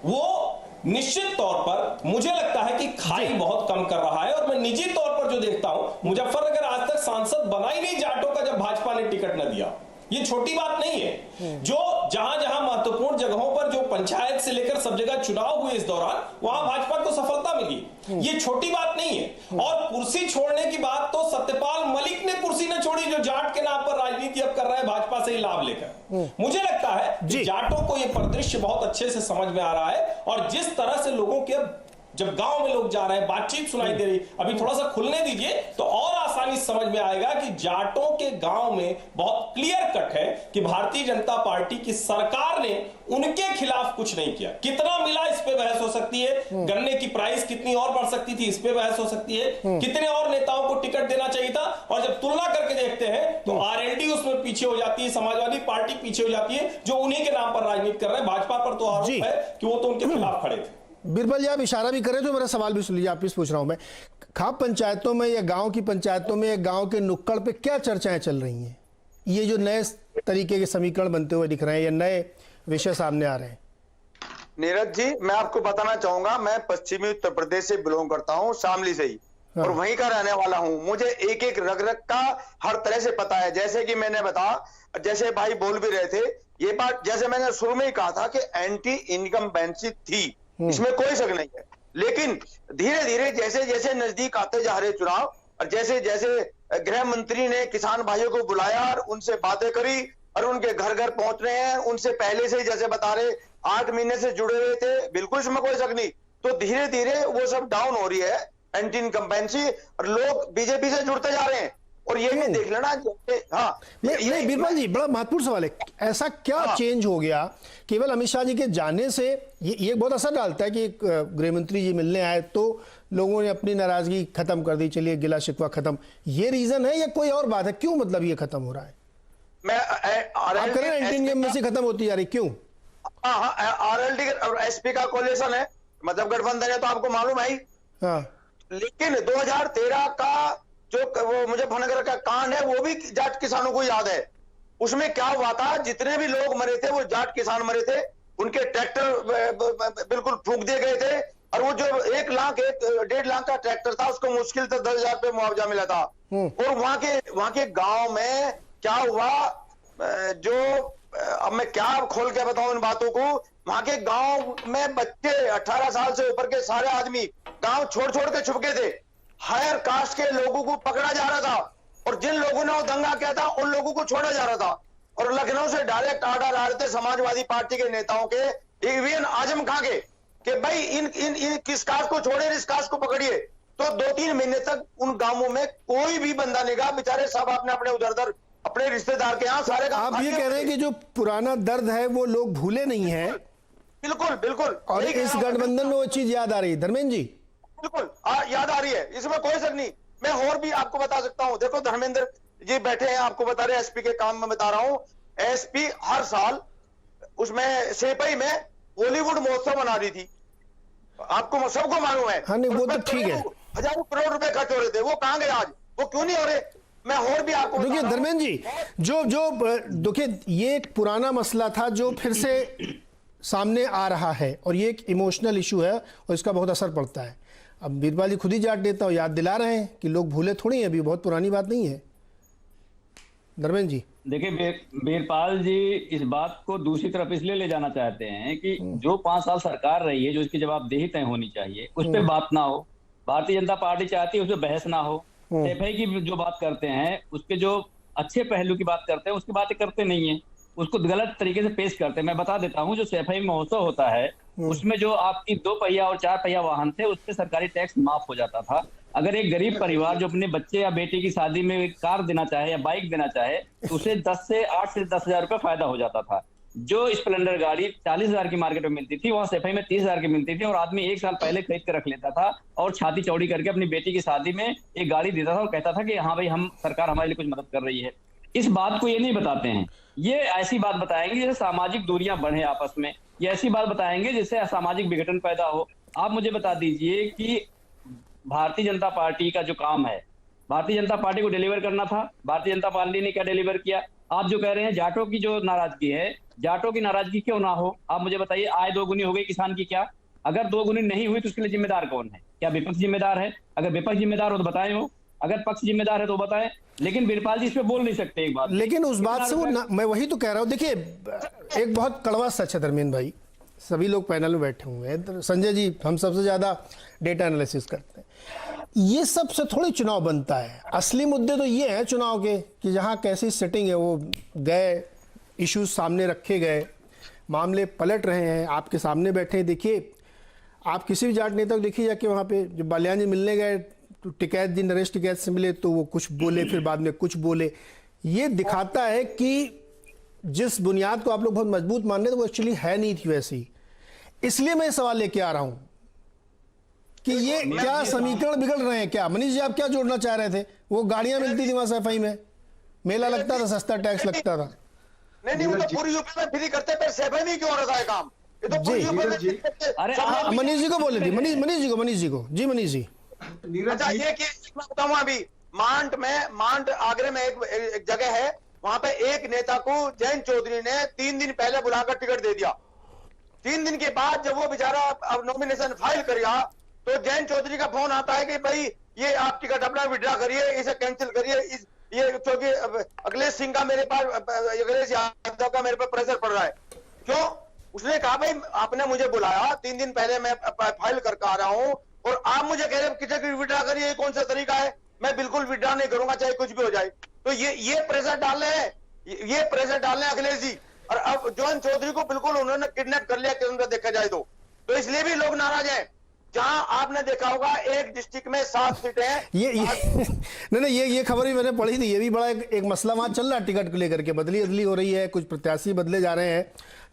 वो निश्चित तौर पर मुझे लगता है कि खाई बहुत कम कर रहा है। और मैं निजी तौर पर जो देखता हूं, मुजफ्फरनगर आज तक सांसद बना ही नहीं जाटों का जब भाजपा ने टिकट न दिया। ये छोटी बात नहीं है। जो जहां जहां महत्वपूर्ण जगहों पर जो पंचायत से लेकर सब जगह चुनाव हुए इस दौरान, वहां भाजपा को सफलता मिली। ये छोटी बात नहीं है। और कुर्सी छोड़ने की बात तो सत्यपाल मलिक ने कुर्सी न छोड़ी, जो जाट के नाम पर राजनीति अब कर रहा है भाजपा से ही लाभ लेकर। मुझे लगता है कि जाटों को यह परिदृश्य बहुत अच्छे से समझ में आ रहा है, और जिस तरह से लोगों के जब गांव में लोग जा रहे हैं, बातचीत सुनाई दे रही, अभी थोड़ा सा खुलने दीजिए तो और आसानी समझ में आएगा कि जाटों के गांव में बहुत क्लियर कट है कि भारतीय जनता पार्टी की सरकार ने उनके खिलाफ कुछ नहीं किया। कितना मिला इस पे बहस हो सकती है, गन्ने की प्राइस कितनी और बढ़ सकती थी इस पे बहस हो सकती है, कितने और नेताओं को टिकट देना चाहिए था। और जब तुलना करके देखते हैं तो आरएलडी उसमें पीछे हो जाती है, समाजवादी पार्टी पीछे हो जाती है, जो उन्हीं के नाम पर राजनीति कर रहे हैं। भाजपा पर तो आरोप है कि वो तो उनके खिलाफ खड़े थे। बिरबल जी, आप इशारा भी करें तो मेरा सवाल भी सुन लीजिए। आप पूछ रहा हूं मैं, खाप पंचायतों में या गांव की पंचायतों में या गांव के नुक्कड़ पे क्या चर्चाएं चल रही हैं? ये जो नए तरीके के समीकरण बनते हुए दिख रहे हैं या नए विषय सामने आ रहे हैं? नीरज जी, मैं आपको बताना चाहूंगा, मैं पश्चिमी उत्तर प्रदेश से बिलोंग करता हूं, शामली से ही, और वहीं का रहने वाला हूं। मुझे एक एक रग रग का हर तरह से पता है। जैसे कि मैंने बताया, जैसे भाई बोल भी रहे थे, ये बात जैसे मैंने शुरू में ही कहा था कि एंटी इनकम्बेंसी थी, इसमें कोई शक नहीं है। लेकिन धीरे धीरे जैसे जैसे नजदीक आते जा रहे चुनाव, और जैसे जैसे गृह मंत्री ने किसान भाइयों को बुलाया और उनसे बातें करी और उनके घर घर पहुंच रहे हैं, उनसे पहले से जैसे बता रहे 8 महीने से जुड़े हुए थे, बिल्कुल इसमें कोई शक नहीं। तो धीरे धीरे वो सब डाउन हो रही है, एंटी इनकम्बेंसी, और लोग बीजेपी से जुड़ते जा रहे हैं। और ये भी देख लेना। हाँ, नहीं बिरबल जी, बड़ा महत्वपूर्ण सवाल है। ऐसा क्या चेंज हो गया केवल अमित शाह जी के जाने से? ये बहुत असर डालता है कि गृह मंत्री जी मिलने आए तो लोगों ने अपनी नाराजगी खत्म कर दी, चलिए गिला शिकवा खत्म, ये रीजन है या कोई और बात है? क्यों मतलब ये खत्म हो रहा है? आप करें एंटी खत्म होती जा रही, क्यों? आरएलडी और एसपी का कोलिशन है, मतलब गठबंधन है, तो आपको मालूम है। हाँ। लेकिन 2013 का जो वो मुजफ्फरनगर का कांड है, वो भी जाट किसानों को याद है। उसमें क्या हुआ था, जितने भी लोग मरे थे वो जाट किसान मरे थे, उनके ट्रैक्टर बिल्कुल फूंक दिए गए थे। और वो जो 1.5 लाख का ट्रैक्टर था, उसको मुश्किल से 10,000 रुपये मुआवजा मिला था। और वहां के गांव में क्या हुआ, जो अब मैं क्या खोल के बताऊं इन बातों को, वहां के गांव में बच्चे 18 साल से ऊपर के सारे आदमी गांव छोड़ छोड़ के छुपके थे। हायर कास्ट के लोगों को पकड़ा जा रहा था, और जिन लोगों ने वो दंगा किया था उन लोगों को छोड़ा जा रहा था। और लखनऊ से डायरेक्ट आर्डर आ रहे थे समाजवादी पार्टी के नेताओं के, इवन आजम खां के, कि भाई इन किस कास्ट को छोड़े, इस कास्ट को पकड़िए। तो 2-3 महीने तक उन गांवों में कोई भी बंदा नहीं गया, बेचारे सब आपने अपने उधर अपने रिश्तेदार के यहाँ सारे। आप ये कह रहे हैं कि जो पुराना दर्द है वो लोग भूले नहीं है? बिल्कुल बिल्कुल। और इस गठबंधन में वो चीज याद आ रही है धर्मेंद्र जी? बिल्कुल याद आ रही है, इसमें कोई शक नहीं। मैं और भी आपको बता सकता हूं, देखो धर्मेंद्र जी बैठे हैं, आपको बता रहे एसपी के काम में बता रहा हूं। एसपी हर साल उसमें सेपई में बॉलीवुड महोत्सव मना रही थी, आपको सबको मालूम है। हाँ, नहीं वो तो ठीक है, हजारों करोड़ रुपए खर्च हो रहे थे, वो कहां गए आज, वो क्यों नहीं हो रहे? मैं और भी आपको देखिए धर्मेंद्र जी, जो देखिए ये एक पुराना मसला था जो फिर से सामने आ रहा है और ये एक इमोशनल इशू है और इसका बहुत असर पड़ता है। अब बीरपाल जी खुद ही जाट नेता याद दिला रहे हैं कि लोग भूले थोड़ी हैं, अभी बहुत पुरानी बात नहीं है। धर्मेंद्र जी देखिए, बीरपाल जी इस बात को दूसरी तरफ इसलिए ले जाना चाहते हैं कि जो 5 साल सरकार रही है, जो इसकी जवाबदेही तय होनी चाहिए, उस पर बात ना हो। भारतीय जनता पार्टी चाहती है उस पर बहस ना हो। सैफई की जो बात करते हैं, उसके जो अच्छे पहलू की बात करते हैं, उसकी बातें करते नहीं है, उसको गलत तरीके से पेश करते हैं। मैं बता देता हूँ, जो सैफई महोत्सव होता है उसमें जो आपकी 2 पहिया और 4 पहिया वाहन थे, उस पर सरकारी टैक्स माफ हो जाता था। अगर एक गरीब परिवार जो अपने बच्चे या बेटी की शादी में एक कार देना चाहे या बाइक देना चाहे, तो उसे 8 से 10,000 रुपए फायदा हो जाता था। जो स्प्लेंडर गाड़ी 40,000 की मार्केट में मिलती थी, वहां सैफई में 30,000 की मिलती थी और आदमी 1 साल पहले खरीद कर रख लेता था और छाती चौड़ी करके अपनी बेटी की शादी में एक गाड़ी देता था और कहता था कि हाँ भाई, हम सरकार हमारे लिए कुछ मदद कर रही है। इस बात को ये नहीं बताते हैं। ये ऐसी बात बताएंगे जैसे सामाजिक दूरियां बढ़े आपस में, ये ऐसी बात बताएंगे जिससे असामाजिक विघटन पैदा हो। आप मुझे बता दीजिए कि भारतीय जनता पार्टी का जो काम है, भारतीय जनता पार्टी को डिलीवर करना था, भारतीय जनता पार्टी ने क्या डिलीवर किया? आप जो कह रहे हैं जाटों की जो नाराजगी है, जाटों की नाराजगी क्यों ना हो? आप मुझे बताइए, आय 2 गुनी हो गई किसान की क्या? अगर 2 गुनी नहीं हुई तो उसके लिए जिम्मेदार कौन है? क्या विपक्ष जिम्मेदार है? अगर विपक्ष जिम्मेदार हो तो बताएं, हो अगर पक्ष जिम्मेदार है तो बताएं। लेकिन बीरपाल जी इस पे बोल नहीं सकते एक बात। लेकिन उस बात से वो मैं वही तो कह रहा हूँ। देखिए, एक बहुत कड़वा सच है धर्मेंद्र भाई, सभी लोग पैनल में बैठे हुए हैं, संजय जी हम सबसे ज्यादा डेटा एनालिसिस करते हैं। ये सबसे थोड़ी चुनाव बनता है। असली मुद्दे तो ये है चुनाव के कि जहाँ कैसी सेटिंग है वो गए, इश्यूज सामने रखे गए, मामले पलट रहे हैं, आपके सामने बैठे हैं। देखिए, आप किसी भी जाट नेता को देखिए जाके वहाँ पे, जब बालियान जी मिलने गए तो टिकैत जी, नरेश टिकैत से मिले तो वो कुछ बोले, फिर बाद में कुछ बोले। ये दिखाता है कि जिस बुनियाद को आप लोग बहुत मजबूत मान रहे थे वो एक्चुअली है नहीं थी वैसी। इसलिए मैं सवाल लेके आ रहा हूं कि ये क्या समीकरण बिगड़ रहे हैं क्या? मनीष जी, आप क्या जोड़ना चाह रहे थे? वो गाड़ियां मिलती थी वहां सफाई में, मेला लगता था, सस्ता टैक्स लगता था। नहीं, वो तो पूरी यूपी में फ्री करते हैं, सैफई में क्यों हो रहा है काम? ये तो पूरी यूपी में। अरे मनीष जी को बोले थे, मनीष जी को जी मनीष जी। अच्छा, ये मैं बताऊं, अभी मांड आगरे में एक जगह है, वहां पे एक नेता को जयंत चौधरी ने 3 दिन पहले बुलाकर टिकट दे दिया। 3 दिन के बाद जब वो बेचारा अब नॉमिनेशन फाइल करेगा तो जयंत चौधरी का फोन आता है कि भाई ये आप टिकट अपना विड्रॉ करिए, इसे कैंसिल करिए। ये क्योंकि अखिलेश सिंह का मेरे पास, अखिलेश यादव का मेरे पर प्रेशर पड़ रहा है। क्यों? उसने कहा भाई आपने मुझे बुलाया, 3 दिन पहले मैं फाइल करके आ रहा हूं और आप मुझे कह रहे टिकट विड्रॉ करिए, ये कौन सा तरीका है? मैं बिल्कुल विड्रॉ नहीं करूंगा चाहे कुछ भी हो जाए। तो ये प्रेशर डाल रहे हैं, ये प्रेशर डाल रहे हैं अखिलेश जी। और अब जयंत चौधरी को बिल्कुल उन्होंने किडनैप कर लिया केंद्र देखा जाए तो इसलिए भी लोग नाराज हैं। जहां आपने देखा होगा एक डिस्ट्रिक्ट में 7 सीटें हैं। ये खबर भी मैंने पढ़ी थी। ये भी बड़ा एक मसला वहां चल रहा है, टिकट को लेकर के बदली हो रही है, कुछ प्रत्याशी बदले जा रहे हैं।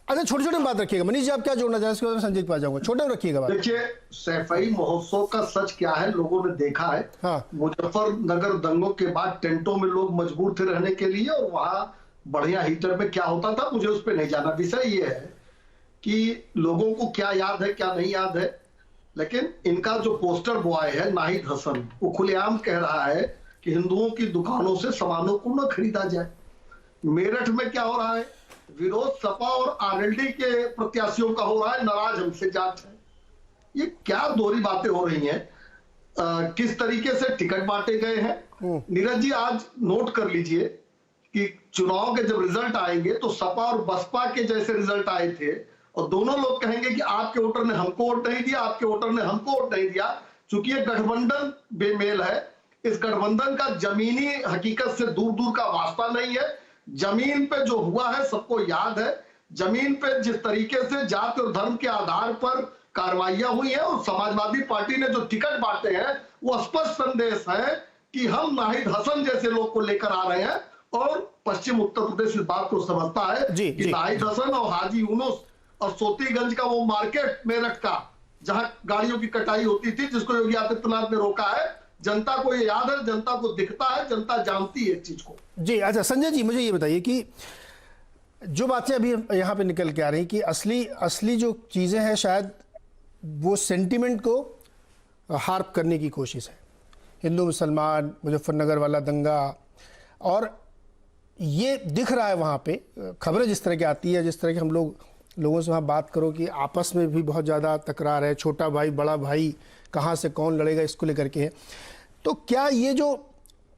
अच्छा, छोटे छोटे बात रखिएगा। मनीष जी, आप क्या जोड़ना चाहेंगे? इसके बाद संजय के पास जाऊंगा। छोटे में रखिएगा बात। देखिए, सैफई महोत्सव का सच क्या है लोगों ने देखा है। हाँ। मुजफ्फरनगर दंगों के बाद टेंटों में लोग मजबूर थे रहने के लिए और वहां बढ़िया हीटर में क्या होता था मुझे उस पर नहीं जाना। विषय ये है कि लोगों को क्या याद है क्या नहीं याद है, लेकिन इनका जो पोस्टर बॉय है नाहिद हसन, वो खुलेआम कह रहा है कि हिंदुओं की दुकानों से सामानों को न खरीदा जाए। मेरठ में क्या हो रहा है? विरोध सपा और आरएलडी के प्रत्याशियों का हो रहा है, नाराज हमसे जाट है। ये क्या दोहरी बातें हो रही हैं? किस तरीके से टिकट बांटे गए हैं? नीरज जी, आज नोट कर लीजिए कि चुनाव के जब रिजल्ट आएंगे तो सपा और बसपा के जैसे रिजल्ट आए थे और दोनों लोग कहेंगे कि आपके वोटर ने हमको वोट नहीं दिया, आपके वोटर ने हमको वोट नहीं दिया। चूंकि ये गठबंधन बेमेल है, इस गठबंधन का जमीनी हकीकत से दूर दूर का वास्ता नहीं है। जमीन पे जो हुआ है सबको याद है। जमीन पे जिस तरीके से जाति और धर्म के आधार पर कार्रवाइयां हुई है और समाजवादी पार्टी ने जो टिकट बांटे हैं वो स्पष्ट संदेश है कि हम नाहिद हसन जैसे लोग को लेकर आ रहे हैं। और पश्चिम उत्तर प्रदेश इस बात को समझता है कि नाहिद हसन और हाजी यूनुस और सोतीगंज का वो मार्केट मेरठ का जहां गाड़ियों की कटाई होती थी, जिसको योगी आदित्यनाथ ने रोका है, जनता को ये याद है, जनता को दिखता है, जनता जानती है इस चीज को। जी अच्छा, संजय जी मुझे ये बताइए कि जो बातें अभी यहाँ पे निकल के आ रही कि असली जो चीजें हैं शायद वो सेंटिमेंट को हार्प करने की कोशिश है। हिंदू मुसलमान, मुजफ्फरनगर वाला दंगा, और ये दिख रहा है वहाँ पे खबरें जिस तरह की आती है, जिस तरह के हम लोग लोगों से वहाँ बात करो कि आपस में भी बहुत ज़्यादा तकरार है, छोटा भाई बड़ा भाई कहाँ से कौन लड़ेगा इसको लेकर के है। तो क्या ये जो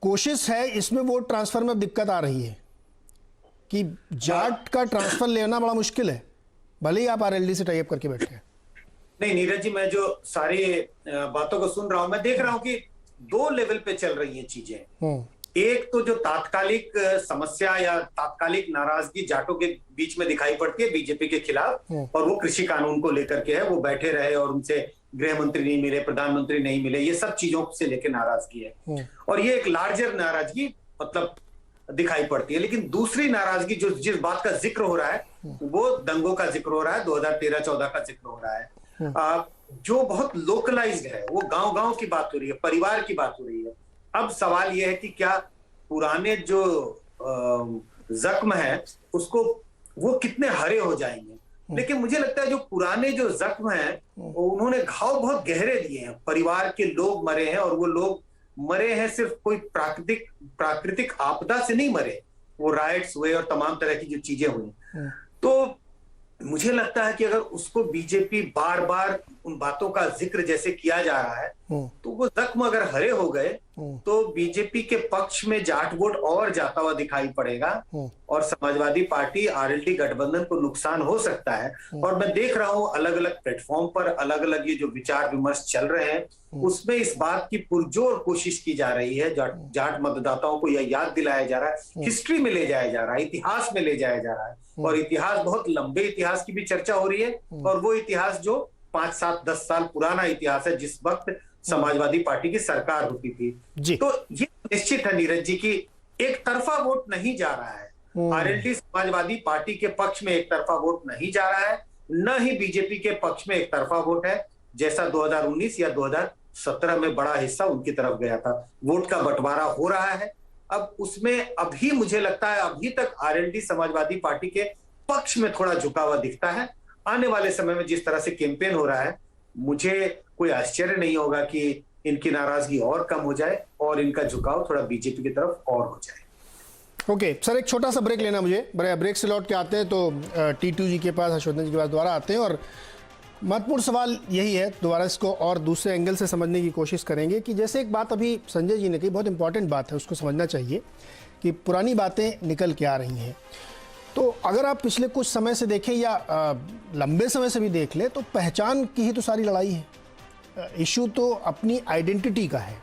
कोशिश है इसमें वोट ट्रांसफर में दिक्कत आ रही है कि जाट का ट्रांसफर लेना बड़ा मुश्किल है, भले ही आप आरएलडी से टाई अप करके बैठे हैं? नहीं नीरज जी, मैं जो सारी बातों को सुन रहा हूं, मैं देख रहा हूं कि 2 लेवल पे चल रही हैं चीजें। एक तो जो तात्कालिक समस्या या तात्कालिक नाराजगी जाटों के बीच में दिखाई पड़ती है बीजेपी के खिलाफ, और वो कृषि कानून को लेकर के है, वो बैठे रहे और उनसे गृह मंत्री नहीं मिले, प्रधानमंत्री नहीं मिले, ये सब चीजों से लेकर नाराजगी है, और ये एक लार्जर नाराजगी मतलब दिखाई पड़ती है। लेकिन दूसरी नाराजगी जो जिस बात का जिक्र हो रहा है वो दंगों का जिक्र हो रहा है, 2013-14 का जिक्र हो रहा है, जो बहुत लोकलाइज्ड है, वो गांव-गांव की बात हो रही है, परिवार की बात हो रही है। अब सवाल यह है कि क्या पुराने जो जख्म है उसको वो कितने हरे हो जाएंगे। लेकिन मुझे लगता है जो पुराने जो जख्म हैं उन्होंने घाव बहुत गहरे दिए हैं, परिवार के लोग मरे हैं, और वो लोग मरे हैं सिर्फ कोई प्राकृतिक आपदा से नहीं मरे, वो राइट्स हुए और तमाम तरह की जो चीजें हुई। तो मुझे लगता है कि अगर उसको बीजेपी बार बार उन बातों का जिक्र जैसे किया जा रहा है तो वो जख्म अगर हरे हो गए तो बीजेपी के पक्ष में जाट वोट और जाता हुआ दिखाई पड़ेगा, और समाजवादी पार्टी आरएलडी गठबंधन को नुकसान हो सकता है। और मैं देख रहा हूं अलग अलग प्लेटफॉर्म पर अलग अलग ये जो विचार विमर्श चल रहे हैं उसमें इस बात की पुरजोर कोशिश की जा रही है, जाट मतदाताओं को यह याद दिलाया जा रहा है, हिस्ट्री में ले जाया जा रहा है, इतिहास में ले जाया जा रहा है, और इतिहास बहुत लंबे इतिहास की भी चर्चा हो रही है, और वो इतिहास जो 5, 7, 10 साल पुराना इतिहास है जिस वक्त समाजवादी पार्टी की सरकार होती थी। तो ये निश्चित है नीरज जी की एक तरफा वोट नहीं जा रहा है, आरएलडी समाजवादी पार्टी के पक्ष में एक तरफा वोट नहीं जा रहा है, न ही बीजेपी के पक्ष में एक तरफा वोट है, जैसा 2019 या 2017 में बड़ा हिस्सा उनकी तरफ गया था। वोट का बंटवारा हो रहा है। अब उसमें अभी मुझे लगता है अभी तक आरएलडी समाजवादी पार्टी के पक्ष में थोड़ा झुका हुआ दिखता है। आने वाले समय में जिस तरह से कैंपेन हो रहा है मुझे कोई आश्चर्य नहीं होगा कि इनकी नाराजगी और कम हो जाए और इनका झुकाव थोड़ा बीजेपी की तरफ और हो जाए। ओके सर, एक छोटा सा ब्रेक लेना मुझे, ब्रेक से लौट के आते हैं तो टीटू जी के पास, हर्षवर्धन जी के पास दोबारा आते हैं, और महत्वपूर्ण सवाल यही है, दोबारा इसको और दूसरे एंगल से समझने की कोशिश करेंगे कि जैसे एक बात अभी संजय जी ने कही, बहुत इंपॉर्टेंट बात है, उसको समझना चाहिए कि पुरानी बातें निकल के आ रही हैं। तो अगर आप पिछले कुछ समय से देखें या लंबे समय से भी देख लें तो पहचान की ही तो सारी लड़ाई है। इशू तो अपनी आइडेंटिटी का है।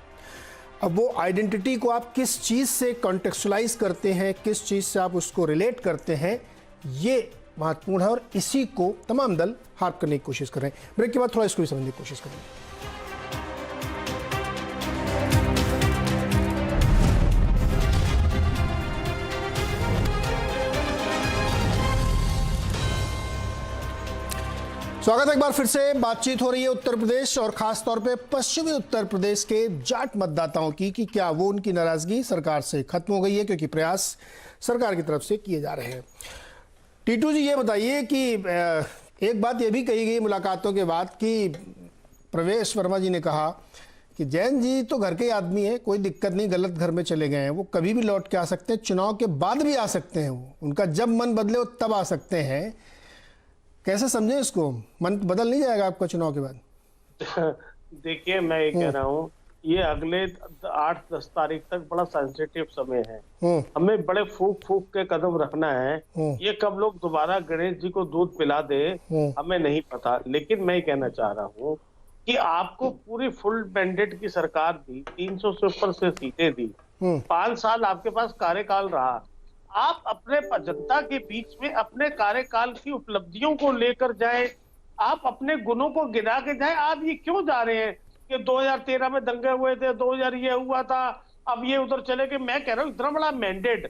अब वो आइडेंटिटी को आप किस चीज़ से कॉन्टेक्चुअलाइज करते हैं, किस चीज़ से आप उसको रिलेट करते हैं, ये महत्वपूर्ण है, और इसी को तमाम दल हार्प करने की कोशिश कर रहे हैं। ब्रेक के बाद थोड़ा इसको भी समझने की कोशिश करेंगे। स्वागत है एक बार फिर से। बातचीत हो रही है उत्तर प्रदेश और खास तौर पे पश्चिमी उत्तर प्रदेश के जाट मतदाताओं की कि क्या वो उनकी नाराजगी सरकार से खत्म हो गई है, क्योंकि प्रयास सरकार की तरफ से किए जा रहे हैं। टीटू जी ये बताइए कि एक बात ये भी कही गई मुलाकातों के बाद कि प्रवेश वर्मा जी ने कहा कि जैन जी तो घर के आदमी हैं, कोई दिक्कत नहीं, गलत घर में चले गए हैं, वो कभी भी लौट के आ सकते हैं, चुनाव के बाद भी आ सकते हैं, वो उनका जब मन बदले वो तब आ सकते हैं। कैसे समझे इसको, मन बदल नहीं जाएगा आपका चुनाव के बाद? देखिए मैं ये कह रहा हूँ, ये अगले 8-10 तारीख तक बड़ा सेंसिटिव समय है, हमें बड़े फूक के कदम रखना है। ये कब लोग दोबारा गणेश जी को दूध पिला दे हमें नहीं पता, लेकिन मैं कहना चाह रहा हूँ कि आपको पूरी फुल मैंडेट की सरकार दी, 300 से ऊपर से सीटें दी, 5 साल आपके पास कार्यकाल रहा, आप अपने जनता के बीच में अपने कार्यकाल की उपलब्धियों को लेकर जाए, आप अपने गुणों को गिरा के जाए। आप ये क्यों जा रहे हैं कि 2013 में दंगे हुए थे, 2000 ये हुआ था, अब ये उधर चले गए? मैं कह रहा हूँ इतना बड़ा मैंडेट,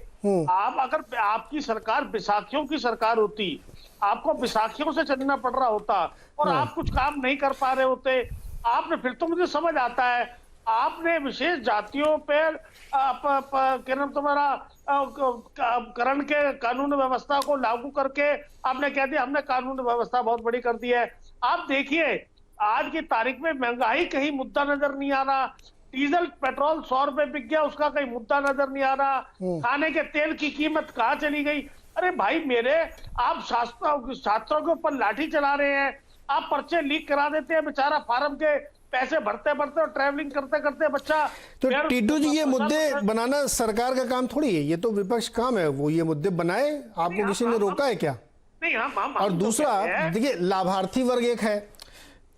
आप अगर आपकी सरकार बैसाखियों की सरकार होती, आपको बैसाखियों से चलना पड़ रहा होता और आप कुछ काम नहीं कर पा रहे होते, आपने, फिर तो मुझे समझ आता है, आपने विशेष जातियों पर क्या नाम तुम्हारा करण के कानून व्यवस्था को लागू करके आपने कह दिया हमने कानून व्यवस्था बहुत बड़ी कर दी है। आप देखिए आज की तारीख में महंगाई कहीं मुद्दा नजर नहीं आ रहा, डीजल पेट्रोल 100 रुपए बिक गया, उसका कहीं मुद्दा नजर नहीं आ रहा, खाने के तेल की कीमत कहाँ चली गई? अरे भाई मेरे, आप छात्रों के ऊपर लाठी चला रहे हैं, आप पर्चे लीक करा देते हैं, बेचारा फार्म के पैसे भरते भरते और ट्रैवलिंग करते करते बच्चा। तो टीटू जी, ये मुद्दे बनाना सरकार का काम थोड़ी है, ये तो विपक्ष काम है, वो ये मुद्दे बनाए, आपको किसी ने रोका है क्या? नहीं, हम और दूसरा देखिए, लाभार्थी वर्ग एक है,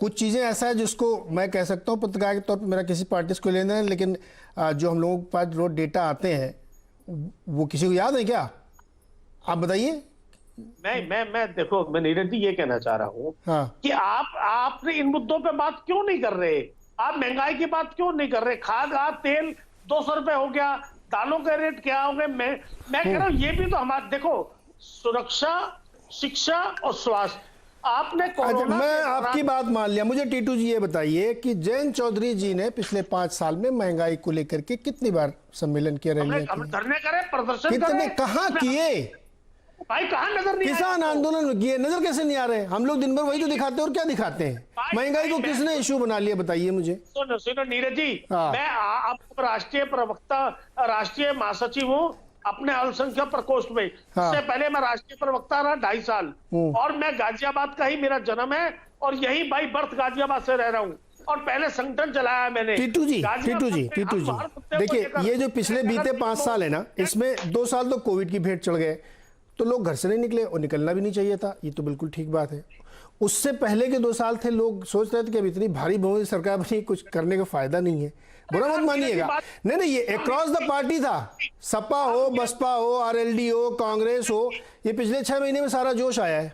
कुछ चीजें ऐसा है जिसको मैं कह सकता हूँ पत्रकार के तौर पर मेरा किसी पार्टी को लेना है, लेकिन जो हम लोगों के पास जो डेटा आते हैं वो किसी को याद है क्या? आप बताइए। मैं देखो, मैं नीरज जी ये कहना चाह रहा हूँ कि आपने इन मुद्दों पे बात क्यों नहीं कर रहे? आप महंगाई की बात क्यों नहीं कर रहे? खाद तेल 200 रुपए हो गया, दालों के रेट क्या हो गए? मैं कह रहा हूँ ये भी तो हमारा, देखो, सुरक्षा, शिक्षा और स्वास्थ्य आपने अच्छा, मैं आपकी बात मान लिया। मुझे टीटू जी ये बताइए कि जयंत चौधरी जी ने पिछले 5 साल में महंगाई को लेकर के कितनी बार सम्मेलन किया, रैलियां की, धरने करे, प्रदर्शन कितने, कहाँ किए भाई? कहाँ नजर नहीं? किसान आंदोलन किए, नजर कैसे नहीं आ रहे? हम लोग दिन भर वही तो दिखाते हैं, और क्या दिखाते हैं? महंगाई को किसने इशू बना लिया, बताइए मुझे। सुनो नीरज जी, मैं आपको राष्ट्रीय प्रवक्ता, राष्ट्रीय महासचिव हूँ अपने अल्पसंख्यक प्रकोष्ठ में। इससे पहले मैं राष्ट्रीय प्रवक्ता रहा 2.5 साल, और मैं गाजियाबाद का ही मेरा जन्म है, और यही बाई बर्थ गाजियाबाद से रह रहा हूँ, और पहले संगठन चलाया मैंने। टीटू जी देखिए, ये जो पिछले बीते 5 साल है ना, इसमें 2 साल तो कोविड की भेंट चढ़ गए, तो लोग घर से नहीं निकले, और निकलना भी नहीं चाहिए था, ये तो बिल्कुल ठीक बात है। उससे पहले के 2 साल थे, लोग सोच रहे थे कि अब इतनी भारी बहुमत सरकार बनी, कुछ करने का फायदा नहीं है। बुरा मत मानिएगा, नहीं, ये अक्रॉस द पार्टी था, सपा हो, बसपा हो, आरएलडी हो, कांग्रेस हो, ये पिछले 6 महीने में सारा जोश आया है।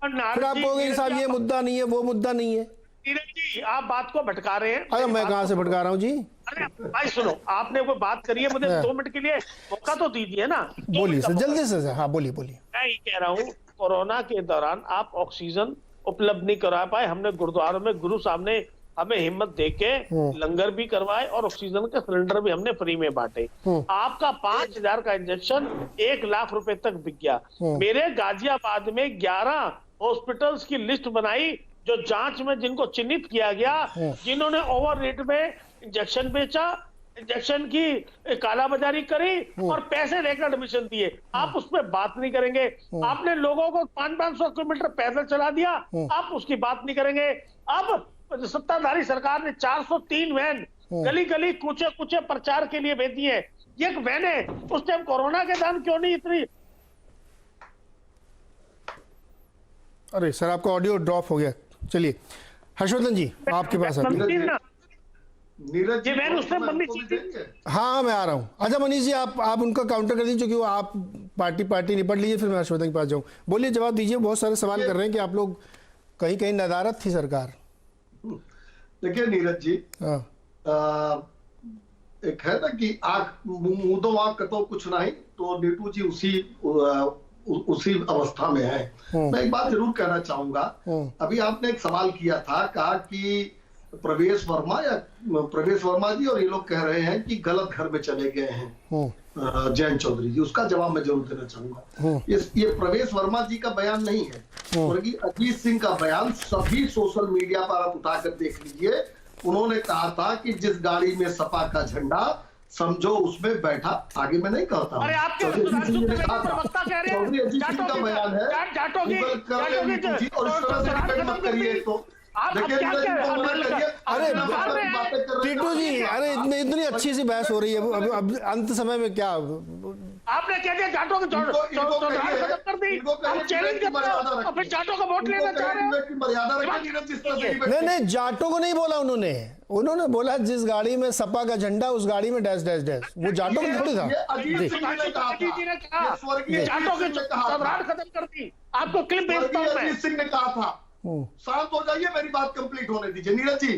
फिर आप कहोगे साहब ये मुद्दा नहीं है, वो मुद्दा नहीं है। जी, आप बात को भटका रहे हैं। अरे मैं कहां से भटका रहा हूं जी? अरे भाई सुनो, आपने कोई बात करी है, मुझे 2 मिनट के लिए मौका तो दीजिए ना। बोलिए सर, जल्दी से सर। हाँ बोलिए। मैं ये कह रहा हूँ, कोरोना के दौरान आप ऑक्सीजन उपलब्ध नहीं करा पाए, हमने गुरुद्वारों में गुरु साहब ने हमें हिम्मत देके लंगर भी करवाए, और ऑक्सीजन के सिलेंडर भी हमने फ्री में बांटे। आपका 5,000 का इंजेक्शन 1 लाख रुपए तक बिक गया। मेरे गाजियाबाद में 11 हॉस्पिटल्स की लिस्ट बनाई, जो जांच में जिनको चिन्हित किया गया, जिन्होंने ओवर रेट में इंजेक्शन बेचा, इंजेक्शन की कालाबाजारी करी और पैसे लेकर एडमिशन दिए। आप उस पर बात नहीं करेंगे। आपने लोगों को 500-500 किलोमीटर पैदल चला दिया, आप उसकी बात नहीं करेंगे। अब सत्ताधारी सरकार ने 403 वैन गली गली कूचे कूचे प्रचार के लिए भेजी है। ये वैन है, उस टाइम कोरोना के दौरान क्यों नहीं इतनी? अरे सर, आपका ऑडियो ड्रॉप हो गया। चलिए हर्षवर्धन जी, आपके पास नीरज जी, हाँ मैं आ रहा हूँ। अच्छा मनीष जी, आप उनका काउंटर कर दीजिए, क्योंकि वो आप पार्टी निपट लीजिए, फिर मैं हर्षवर्धन के पास जाऊँ। बोलिए, जवाब दीजिए। बहुत सारे सवाल कर रहे हैं कि आप लोग कहीं नदारत थी सरकार। देखिए नीरज जी, एक है ना कि आंख मुंह आंख कतो कुछ नहीं, तो नीटू जी उसी अवस्था में है। मैं एक बात जरूर कहना चाहूंगा। अभी आपने एक सवाल किया था, कहा कि प्रवेश वर्मा जी और ये लोग कह रहे हैं कि गलत घर में चले गए हैं जयंत चौधरी जी। उसका जवाब मैं जरूर देना चाहूंगा। ये प्रवेश वर्मा जी का बयान नहीं है, बल्कि अजीत सिंह का बयान। सभी सोशल मीडिया पर आप उठाकर देख लीजिए। उन्होंने कहा था कि जिस गाड़ी में सपा का झंडा, समझो उसमें बैठा। आगे मैं नहीं कहता हूँ, चौधरी अजीत सिंह का बयान है। और इस तरह से डिबेट मत करिए। तो अरे टीटू जी, अरे इतनी अच्छी सी बहस हो रही है, अब अंत समय में क्या आपने कह दिया जाटों खत्म कर दी, हम चैलेंज करते हैं और फिर जाटों का वोट लेना चाह रहे हैं। नहीं, जाटों को नहीं बोला उन्होंने बोला जिस गाड़ी में सपा का झंडा, उस गाड़ी में डैश डैश डैश। वो जाटों को थोड़ी था। जाटों के चौधराहट खत्म कर दी। आपको क्लिप भेजता हूं मैं। अजीत सिंह ने कहा था। शांत हो जाइए, मेरी बात कंप्लीट होने दीजिए। नीरज जी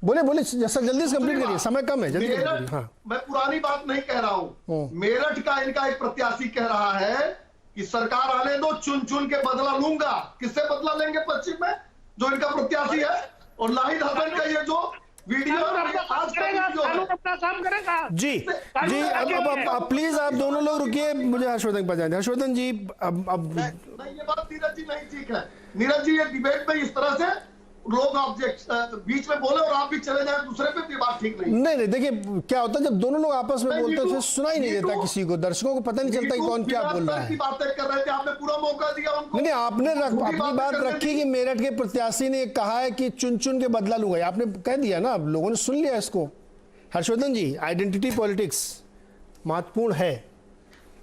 बोले जल्दी से कंप्लीट करिए, समय कम है, जल्दी करिए। हाँ। मैं पुरानी बात नहीं कह रहा हूं। मेरठ का इनका एक प्रत्याशी कह रहा है कि सरकार आने दो, चुन चुन के बदला लूंगा। किससे बदला लेंगे पश्चिम में? जो इनका प्रत्याशी है। और नाहिद हसन का ये जो वीडियो आज अपना काम करेगा। जी अब प्लीज आप दोनों लोग रुकिए, मुझे हर्षवर्धन के पास जाने। हर्षवर्धन जी, अब ये बात नीरज जी नहीं ठीक है। नीरज जी, ये डिबेट में इस तरह से लोग ऑब्जेक्ट बीच में बोले और आप भी चले जाए दूसरे पे, भी बात ठीक नहीं। नहीं देखिए क्या होता है जब दोनों लोग आपस में बोलते हैं फिर सुनाई नहीं देता किसी को, दर्शकों को पता नहीं चलता कि कौन क्या बोल रहा है। बातें कर रहे थे, आपने पूरा मौका दिया उनको। नहीं आपने अपनी बात रखी कि मेरठ के प्रत्याशी ने कहा है कि चुन चुन के बदला लूंगा, आपने कह दिया ना, लोगों ने सुन लिया इसको। हर्षवर्धन जी, आइडेंटिटी पॉलिटिक्स महत्वपूर्ण है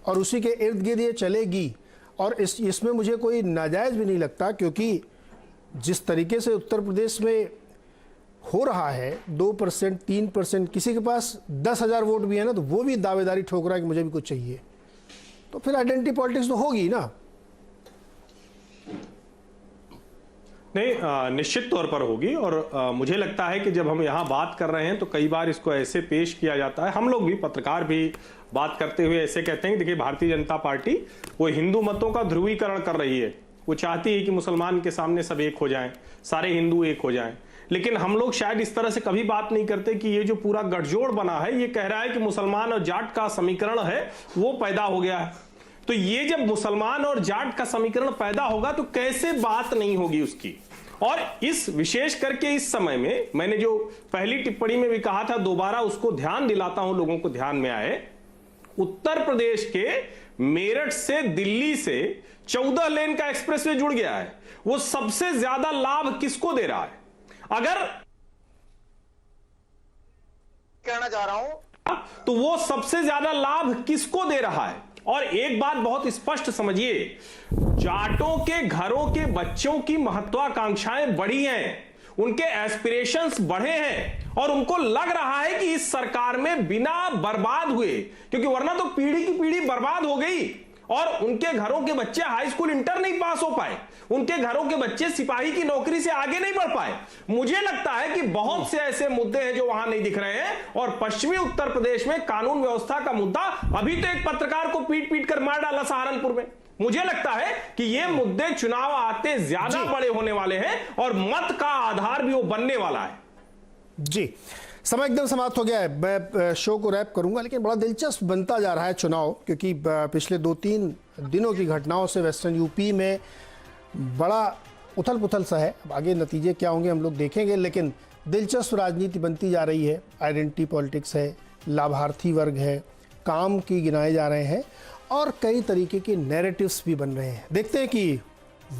और उसी के इर्द गिर्द ये चलेगी, और इसमें मुझे कोई नाजायज भी नहीं लगता, क्योंकि जिस तरीके से उत्तर प्रदेश में हो रहा है 2% 3%, किसी के पास 10,000 वोट भी है ना तो वो भी दावेदारी ठोक रहा है कि मुझे भी कुछ चाहिए, तो फिर आइडेंटिटी पॉलिटिक्स तो होगी ना। नहीं, निश्चित तौर पर होगी। और मुझे लगता है कि जब हम यहाँ बात कर रहे हैं तो कई बार इसको ऐसे पेश किया जाता है, हम लोग भी पत्रकार भी बात करते हुए ऐसे कहते हैं कि देखिए भारतीय जनता पार्टी वो हिंदू मतों का ध्रुवीकरण कर रही है, वो चाहती है कि मुसलमान के सामने सब एक हो जाएं, सारे हिंदू एक हो जाएं। लेकिन हम लोग शायद इस तरह से कभी बात नहीं करते कि ये जो पूरा गठजोड़ बना है ये कह रहा है कि मुसलमान और जाट का समीकरण है वो पैदा हो गया है। तो ये जब मुसलमान और जाट का समीकरण पैदा होगा तो कैसे बात नहीं होगी उसकी। और इस विशेष करके इस समय में मैंने जो पहली टिप्पणी में भी कहा था, दोबारा उसको ध्यान दिलाता हूं, लोगों को ध्यान में आए, उत्तर प्रदेश के मेरठ से दिल्ली से 14 लेन का एक्सप्रेसवे जुड़ गया है। वो सबसे ज्यादा लाभ किसको दे रहा है? अगर कहना चाह रहा हूं तो वो सबसे ज्यादा लाभ किसको दे रहा है? और एक बात बहुत स्पष्ट समझिए, जाटों के घरों के बच्चों की महत्वाकांक्षाएं बढ़ी हैं, उनके एस्पिरेशंस बढ़े हैं, और उनको लग रहा है कि इस सरकार में बिना बर्बाद हुए, क्योंकि वरना तो पीढ़ी की पीढ़ी बर्बाद हो गई और उनके घरों के बच्चे हाई स्कूल इंटर नहीं पास हो पाए, उनके घरों के बच्चे सिपाही की नौकरी से आगे नहीं बढ़ पाए। मुझे लगता है कि बहुत से ऐसे मुद्दे हैं जो वहां नहीं दिख रहे हैं, और पश्चिमी उत्तर प्रदेश में कानून व्यवस्था का मुद्दा, अभी तो एक पत्रकार को पीट पीट कर मार डाला सहारनपुर में। मुझे लगता है कि ये मुद्दे चुनाव आते ज्यादा बड़े होने वाले हैं और मत का आधार भी वो बनने वाला है। जी, समय एकदम समाप्त हो गया है, मैं शो को रैप करूंगा, लेकिन बड़ा दिलचस्प बनता जा रहा है चुनाव, क्योंकि पिछले 2-3 दिनों की घटनाओं से वेस्टर्न यूपी में बड़ा उथल पुथल सा है। अब आगे नतीजे क्या होंगे हम लोग देखेंगे, लेकिन दिलचस्प राजनीति बनती जा रही है। आइडेंटिटी पॉलिटिक्स है, लाभार्थी वर्ग है, काम की गिनाए जा रहे हैं और कई तरीके के नैरेटिव्स भी बन रहे हैं। देखते हैं कि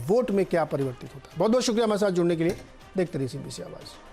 वोट में क्या परिवर्तित होता है। बहुत बहुत शुक्रिया हमारे साथ जुड़ने के लिए। देखते रहिए CNBC आवाज़।